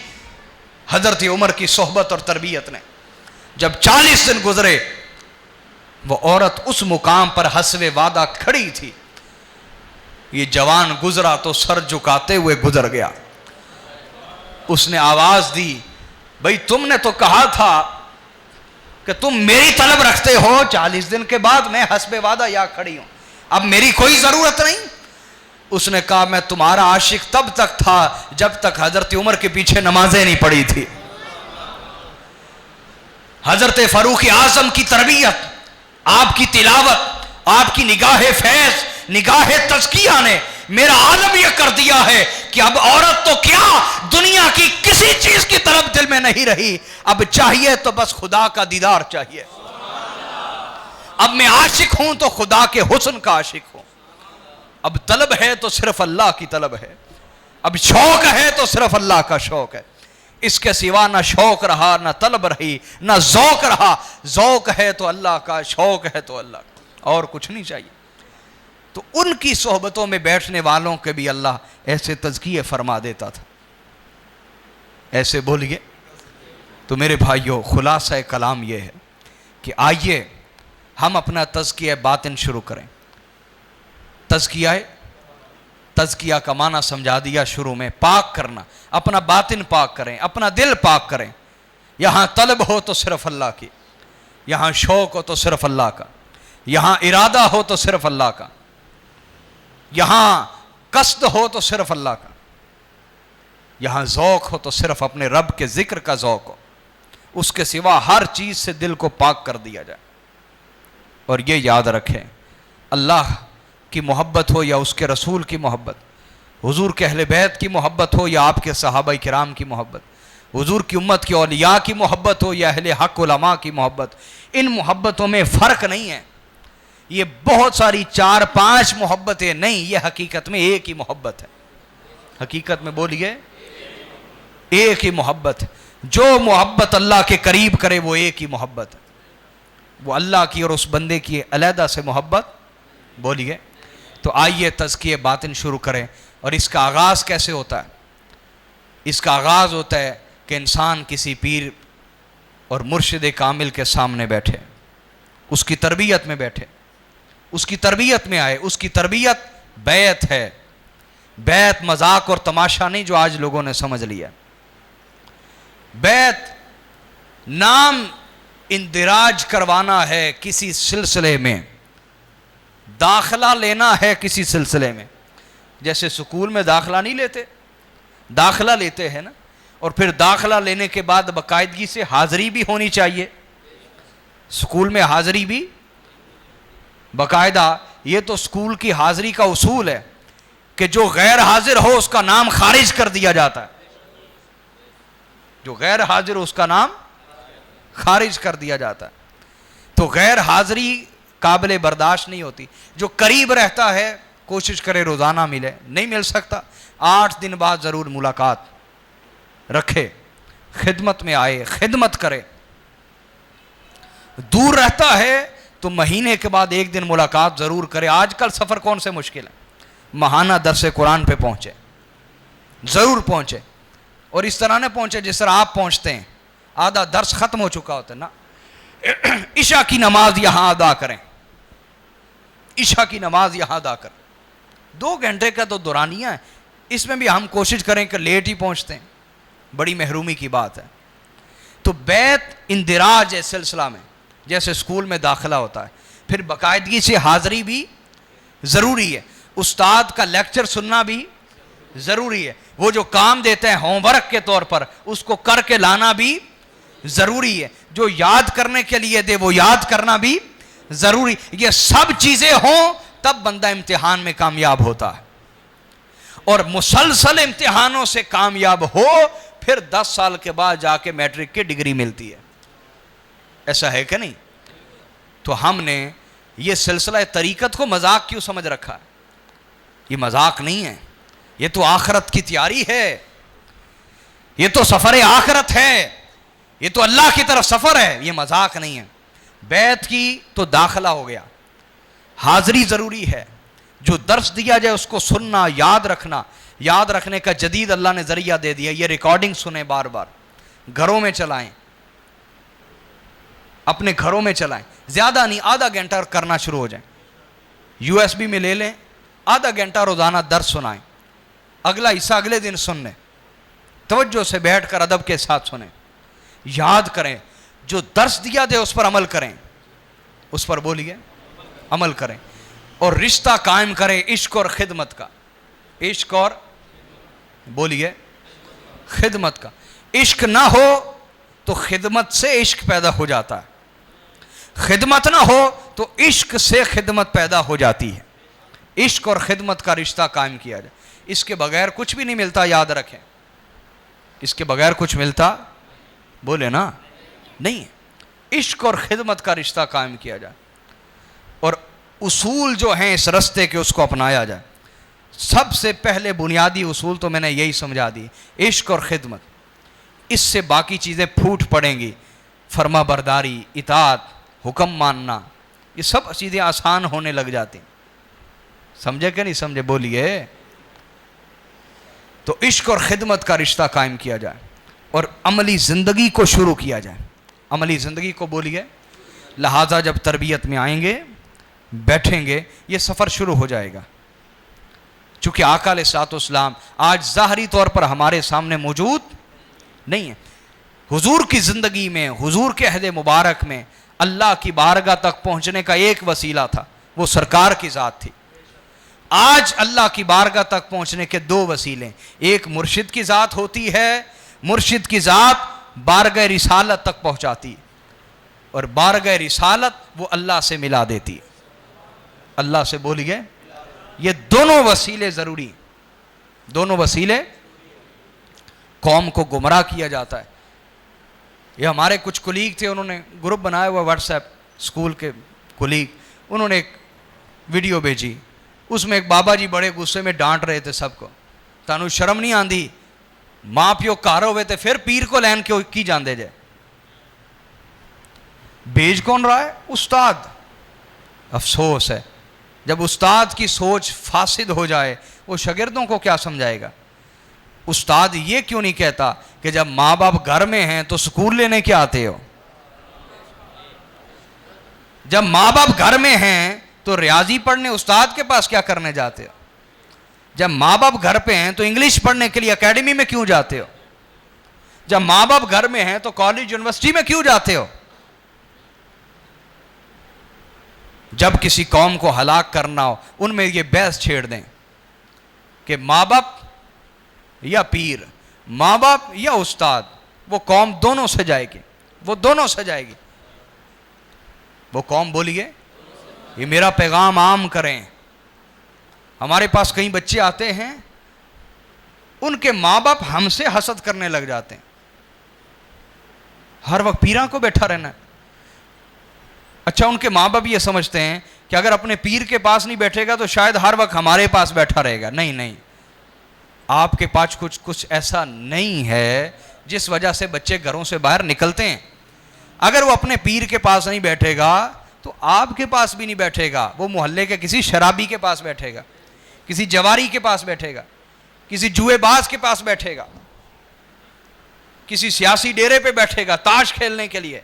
حضرت عمر کی صحبت اور تربیت نے۔ جب 40 دن گزرے وہ عورت اس مقام پر حسب وعدہ کھڑی تھی، یہ جوان گزرا تو سر جھکاتے ہوئے گزر گیا۔ اس نے آواز دی بھئی تم نے تو کہا تھا کہ تم میری طلب رکھتے ہو، 40 دن کے بعد میں حسب وعدہ یا کھڑی ہوں، اب میری کوئی ضرورت نہیں۔ اس نے کہا میں تمہارا عاشق تب تک تھا جب تک حضرت عمر کے پیچھے نمازیں نہیں پڑھی تھی۔ حضرت فاروق اعظم کی تربیت، آپ کی تلاوت، آپ کی نگاہ فیض، نگاہ تزکیہ نے میرا عالم یہ کر دیا ہے کہ اب عورت تو کیا دنیا کی کسی چیز کی طرف دل میں نہیں رہی، اب چاہیے تو بس خدا کا دیدار چاہیے۔ اب میں عاشق ہوں تو خدا کے حسن کا عاشق ہوں، اب طلب ہے تو صرف اللہ کی طلب ہے، اب شوق ہے تو صرف اللہ کا شوق ہے، اس کے سوا نہ شوق رہا نہ طلب رہی نہ ذوق رہا۔ ذوق ہے تو اللہ کا، شوق ہے تو اللہ کا، اور کچھ نہیں چاہیے۔ تو ان کی صحبتوں میں بیٹھنے والوں کے بھی اللہ ایسے تزکیے فرما دیتا تھا، ایسے بولیے۔ تو میرے بھائیوں خلاصہ کلام یہ ہے کہ آئیے ہم اپنا تزکیہ باطن شروع کریں۔ تزکیہ کا معنی سمجھا دیا شروع میں، پاک کرنا، اپنا باطن پاک کریں، اپنا دل پاک کریں۔ یہاں طلب ہو تو صرف اللہ کی، یہاں شوق ہو تو صرف اللہ کا، یہاں ارادہ ہو تو صرف اللہ کا، یہاں قصد ہو تو صرف اللہ کا، یہاں ذوق ہو تو صرف اپنے رب کے ذکر کا ذوق ہو، اس کے سوا ہر چیز سے دل کو پاک کر دیا جائے۔ اور یہ یاد رکھیں، اللہ کی محبت ہو یا اس کے رسول کی محبت، حضور کے اہل بیت کی محبت ہو یا آپ کے صحابہ کرام کی محبت، حضور کی امت کے اولیاء کی محبت ہو یا اہل حق علماء کی محبت، ان محبتوں میں فرق نہیں ہے۔ یہ بہت ساری 4-5 محبتیں نہیں، یہ حقیقت میں ایک ہی محبت ہے۔ حقیقت میں بولیے ایک ہی محبت ہے۔ جو محبت اللہ کے قریب کرے وہ ایک ہی محبت ہے، وہ اللہ کی اور اس بندے کی علیحدہ سے محبت۔ بولیے تو آئیے تزکیہ باطن شروع کریں۔ اور اس کا آغاز کیسے ہوتا ہے؟ اس کا آغاز ہوتا ہے کہ انسان کسی پیر اور مرشد کامل کے سامنے بیٹھے، اس کی تربیت میں بیٹھے، اس کی تربیت میں آئے۔ اس کی تربیت بیعت ہے، بیعت مذاق اور تماشا نہیں جو آج لوگوں نے سمجھ لیا۔ بیعت نام اندراج کروانا ہے کسی سلسلے میں، داخلہ لینا ہے کسی سلسلے میں۔ جیسے سکول میں داخلہ نہیں لیتے، داخلہ لیتے ہیں نا، اور پھر داخلہ لینے کے بعد باقاعدگی سے حاضری بھی ہونی چاہیے۔ سکول میں حاضری بھی باقاعدہ، یہ تو سکول کی حاضری کا اصول ہے کہ جو غیر حاضر ہو اس کا نام خارج کر دیا جاتا ہے، جو غیر حاضر ہو اس کا نام خارج کر دیا جاتا ہے۔ تو غیر حاضری قابل برداشت نہیں ہوتی۔ جو قریب رہتا ہے کوشش کرے روزانہ ملے، نہیں مل سکتا 8 دن بعد ضرور ملاقات رکھے، خدمت میں آئے، خدمت کرے۔ دور رہتا ہے تو مہینے کے بعد 1 دن ملاقات ضرور کرے۔ آج کل سفر کون سے مشکل ہے، ماہانہ درس قرآن پہ پہنچے، ضرور پہنچے، اور اس طرح نہ پہنچے جس طرح آپ پہنچتے ہیں۔ آدھا درس ختم ہو چکا ہوتا ہے نا. عشاء کی نماز یہاں ادا کریں, عشاء کی نماز یہاں ادا کریں. 2 گھنٹے کا تو دورانیہ ہے, اس میں بھی ہم کوشش کریں کہ لیٹ ہی پہنچتے ہیں, بڑی محرومی کی بات ہے. تو بیت اندراج ہے سلسلہ میں, جیسے اسکول میں داخلہ ہوتا ہے, پھر باقاعدگی سے حاضری بھی ضروری ہے, استاد کا لیکچر سننا بھی ضروری ہے, وہ جو کام دیتے ہیں ہوم ورک کے طور پر اس کو کر کے لانا بھی ضروری ہے, جو یاد کرنے کے لیے دے وہ یاد کرنا بھی ضروری. یہ سب چیزیں ہوں تب بندہ امتحان میں کامیاب ہوتا ہے, اور مسلسل امتحانوں سے کامیاب ہو پھر 10 سال کے بعد جا کے میٹرک کی ڈگری ملتی ہے. ایسا ہے کہ نہیں؟ تو ہم نے یہ سلسلہ طریقت کو مذاق کیوں سمجھ رکھا ہے؟ یہ مذاق نہیں ہے, یہ تو آخرت کی تیاری ہے, یہ تو سفر آخرت ہے, یہ تو اللہ کی طرف سفر ہے, یہ مذاق نہیں ہے. بیت کی تو داخلہ ہو گیا, حاضری ضروری ہے, جو درس دیا جائے اس کو سننا, یاد رکھنا. یاد رکھنے کا جدید اللہ نے ذریعہ دے دیا, یہ ریکارڈنگ سنیں بار بار, گھروں میں چلائیں, اپنے گھروں میں چلائیں, زیادہ نہیں, آدھا گھنٹہ کرنا شروع ہو جائیں, USB میں لے لیں, آدھا گھنٹہ روزانہ درس سنائیں, اگلا حصہ اگلے دن سن لیں, توجہ سے بیٹھ کر ادب کے ساتھ سنیں, یاد کریں, جو درس دیا دے اس پر عمل کریں, اس پر بولیے عمل کریں, اور رشتہ قائم کریں عشق اور خدمت کا. عشق اور بولیے خدمت کا. عشق نہ ہو تو خدمت سے عشق پیدا ہو جاتا ہے, خدمت نہ ہو تو عشق سے خدمت پیدا ہو جاتی ہے. عشق اور خدمت کا رشتہ قائم کیا جائے, اس کے بغیر کچھ بھی نہیں ملتا, یاد رکھیں, اس کے بغیر کچھ ملتا, بولے نا, نہیں. عشق اور خدمت کا رشتہ قائم کیا جائے, اور اصول جو ہیں اس رستے کے اس کو اپنایا جائے. سب سے پہلے بنیادی اصول تو میں نے یہی سمجھا دی, عشق اور خدمت. اس سے باقی چیزیں پھوٹ پڑیں گی, فرما برداری, اطاعت, حکم ماننا, یہ سب چیزیں آسان ہونے لگ جاتی. سمجھے کہ نہیں سمجھے؟ بولیے. تو عشق اور خدمت کا رشتہ قائم کیا جائے اور عملی زندگی کو شروع کیا جائے. عملی زندگی کو بولیے. لہٰذا جب تربیت میں آئیں گے, بیٹھیں گے, یہ سفر شروع ہو جائے گا. چونکہ آقا علیہ الصلوۃ والسلام آج ظاہری طور پر ہمارے سامنے موجود نہیں ہے. حضور کی زندگی میں, حضور کے عہد مبارک میں اللہ کی بارگاہ تک پہنچنے کا ایک وسیلہ تھا, وہ سرکار کی ذات تھی. آج اللہ کی بارگاہ تک پہنچنے کے 2 وسیلے, ایک مرشد کی ذات ہوتی ہے, مرشد کی ذات بارگاہ رسالت تک پہنچاتی ہے, اور بارگاہ رسالت وہ اللہ سے ملا دیتی ہے. اللہ سے بولیے. یہ دونوں وسیلے ضروری, دونوں وسیلے. قوم کو گمراہ کیا جاتا ہے. یہ ہمارے کچھ کولیگ تھے, انہوں نے گروپ بنایا ہوا واٹس ایپ, اسکول کے کولیگ, انہوں نے ایک ویڈیو بھیجی, اس میں ایک بابا جی بڑے غصے میں ڈانٹ رہے تھے سب کو, تانوں شرم نہیں آندی, ماں پیو گھر ہوئے تھے پھر پیر کو لین کی جاندے جائے. بھیج کون رہا ہے؟ استاد. افسوس ہے جب استاد کی سوچ فاسد ہو جائے, وہ شاگردوں کو کیا سمجھائے گا؟ استاد یہ کیوں نہیں کہتا کہ جب ماں باپ گھر میں ہیں تو سکول لینے کیا آتے ہو؟ جب ماں باپ گھر میں ہیں تو ریاضی پڑھنے استاد کے پاس کیا کرنے جاتے ہو؟ جب ماں باپ گھر پہ ہیں تو انگلش پڑھنے کے لیے اکیڈمی میں کیوں جاتے ہو؟ جب ماں باپ گھر میں ہیں تو کالج یونیورسٹی میں کیوں جاتے ہو؟ جب کسی قوم کو ہلاک کرنا ہو, ان میں یہ بحث چھیڑ دیں کہ ماں باپ یا پیر, ماں باپ یا استاد, وہ قوم دونوں سے جائے گی, وہ دونوں سے جائے گی. وہ قوم بولیے. یہ میرا پیغام عام کریں. ہمارے پاس کئی بچے آتے ہیں, ان کے ماں باپ ہم سے حسد کرنے لگ جاتے ہیں, ہر وقت پیراں کو بیٹھا رہنا ہے. اچھا, ان کے ماں باپ یہ سمجھتے ہیں کہ اگر اپنے پیر کے پاس نہیں بیٹھے گا تو شاید ہر وقت ہمارے پاس بیٹھا رہے گا. نہیں نہیں, آپ کے پاس کچھ ایسا نہیں ہے جس وجہ سے بچے گھروں سے باہر نکلتے ہیں. اگر وہ اپنے پیر کے پاس نہیں بیٹھے گا تو آپ کے پاس بھی نہیں بیٹھے گا, وہ محلے کے کسی شرابی کے پاس بیٹھے گا, کسی جواری کے پاس بیٹھے گا, کسی جوئے باز کے پاس بیٹھے گا. کسی سیاسی ڈیرے پہ بیٹھے گا تاش کھیلنے کے لیے،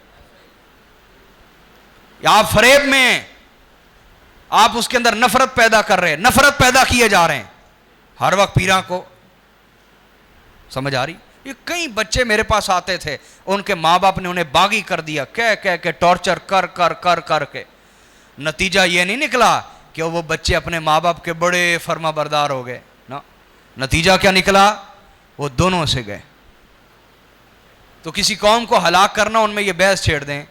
یا آپ فریب میں ہیں، آپ اس کے اندر نفرت پیدا کر رہے ہیں، نفرت پیدا کیے جا رہے ہیں ہر وقت پیراں کو. سمجھ آ رہی؟ یہ کئی بچے میرے پاس آتے تھے، ان کے ماں باپ نے انہیں باغی کر دیا، کہہ کے ٹارچر کر کے. نتیجہ یہ نہیں نکلا کہ وہ بچے اپنے ماں باپ کے بڑے فرما بردار ہو گئے، نتیجہ کیا نکلا؟ وہ دونوں سے گئے. تو کسی قوم کو ہلاک کرنا، ان میں یہ بحث چھیڑ دیں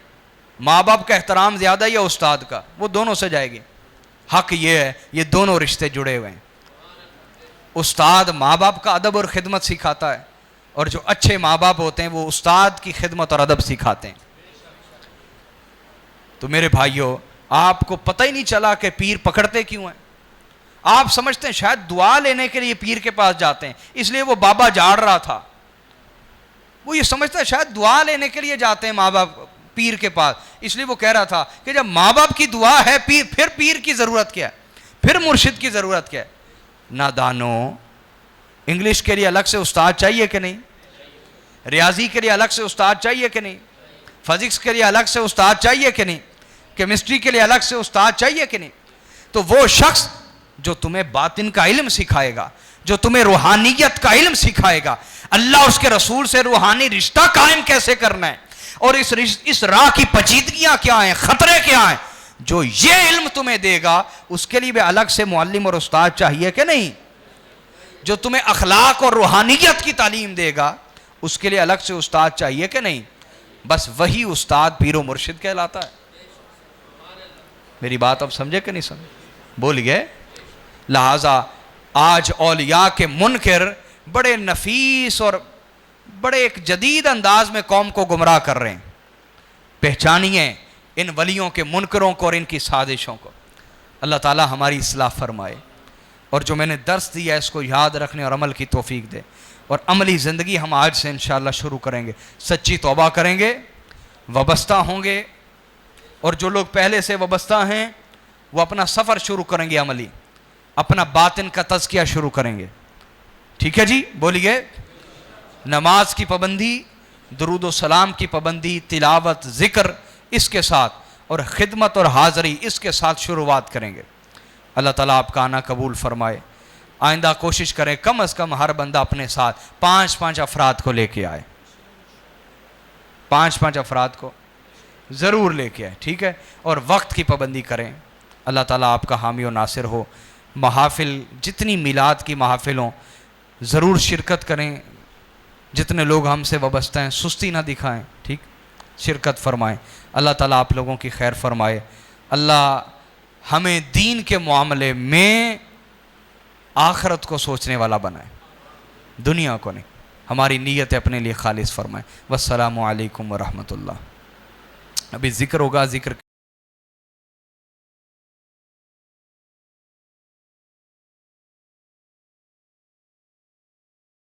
ماں باپ کا احترام زیادہ یا استاد کا، وہ دونوں سے جائے گی. حق یہ ہے یہ دونوں رشتے جڑے ہوئے ہیں. استاد ماں باپ کا ادب اور خدمت سکھاتا ہے، اور جو اچھے ماں باپ ہوتے ہیں وہ استاد کی خدمت اور ادب سکھاتے ہیں. تو میرے بھائیوں، آپ کو پتہ ہی نہیں چلا کہ پیر پکڑتے کیوں ہیں. آپ سمجھتے ہیں شاید دعا لینے کے لیے پیر کے پاس جاتے ہیں، اس لیے وہ بابا جاڑ رہا تھا. وہ یہ سمجھتا ہے شاید دعا لینے کے لیے جاتے ہیں ماں باپ پیر کے پاس، اس لیے وہ کہہ رہا تھا کہ جب ماں باپ کی دعا ہے پھر پیر کی ضرورت کیا ہے، پھر مرشد کی ضرورت کیا ہے. نادانو، انگلش کے لیے الگ سے استاد چاہیے کہ نہیں؟ ریاضی کے لیے الگ سے استاد چاہیے کہ نہیں؟ فزکس کے لیے الگ سے استاد چاہیے کہ نہیں؟ کیمسٹری کے لیے الگ سے استاد چاہیے کہ نہیں؟ تو وہ شخص جو تمہیں باطن کا علم سکھائے گا، جو تمہیں روحانیت کا علم سکھائے گا، اللہ اس کے رسول سے روحانی رشتہ قائم کیسے کرنا ہے، اور اس راہ کی پیچیدگیاں کیا ہیں، خطرے کیا ہیں، جو یہ علم تمہیں دے گا، اس کے لیے بھی الگ سے معلم اور استاد چاہیے کہ نہیں؟ جو تمہیں اخلاق اور روحانیت کی تعلیم دے گا، اس کے لیے الگ سے استاد چاہیے کہ نہیں؟ بس وہی استاد پیر و مرشد کہلاتا ہے. میری بات اب سمجھے کہ نہیں سمجھے؟ بولیے. لہذا آج اولیاء کے منکر بڑے نفیس اور بڑے ایک جدید انداز میں قوم کو گمراہ کر رہے ہیں. پہچانیے ان ولیوں کے منکروں کو اور ان کی سازشوں کو. اللہ تعالی ہماری اصلاح فرمائے، اور جو میں نے درس دیا ہے اس کو یاد رکھنے اور عمل کی توفیق دے. اور عملی زندگی ہم آج سے انشاءاللہ شروع کریں گے، سچی توبہ کریں گے، وابستہ ہوں گے، اور جو لوگ پہلے سے وابستہ ہیں وہ اپنا سفر شروع کریں گے، عملی اپنا باطن کا تزکیہ شروع کریں گے. ٹھیک ہے جی؟ بولیے. نماز کی پابندی، درود و سلام کی پابندی، تلاوت، ذکر اس کے ساتھ، اور خدمت اور حاضری اس کے ساتھ شروعات کریں گے. اللہ تعالیٰ آپ کا آنا قبول فرمائے. آئندہ کوشش کریں کم از کم ہر بندہ اپنے ساتھ 5 افراد کو لے کے آئے، 5 افراد کو ضرور لے کے آئے. ٹھیک ہے؟ اور وقت کی پابندی کریں. اللہ تعالیٰ آپ کا حامی و ناصر ہو. محافل، جتنی میلاد کی محافل ہوں ضرور شرکت کریں. جتنے لوگ ہم سے وابستہ ہیں سستی نہ دکھائیں. ٹھیک؟ شرکت فرمائیں. اللہ تعالیٰ آپ لوگوں کی خیر فرمائے. اللہ ہمیں دین کے معاملے میں آخرت کو سوچنے والا بنائے، دنیا کو نہیں. ہماری نیت اپنے لیے خالص فرمائے. والسلام علیکم ورحمۃ اللہ. ابھی ذکر ہوگا، ذکر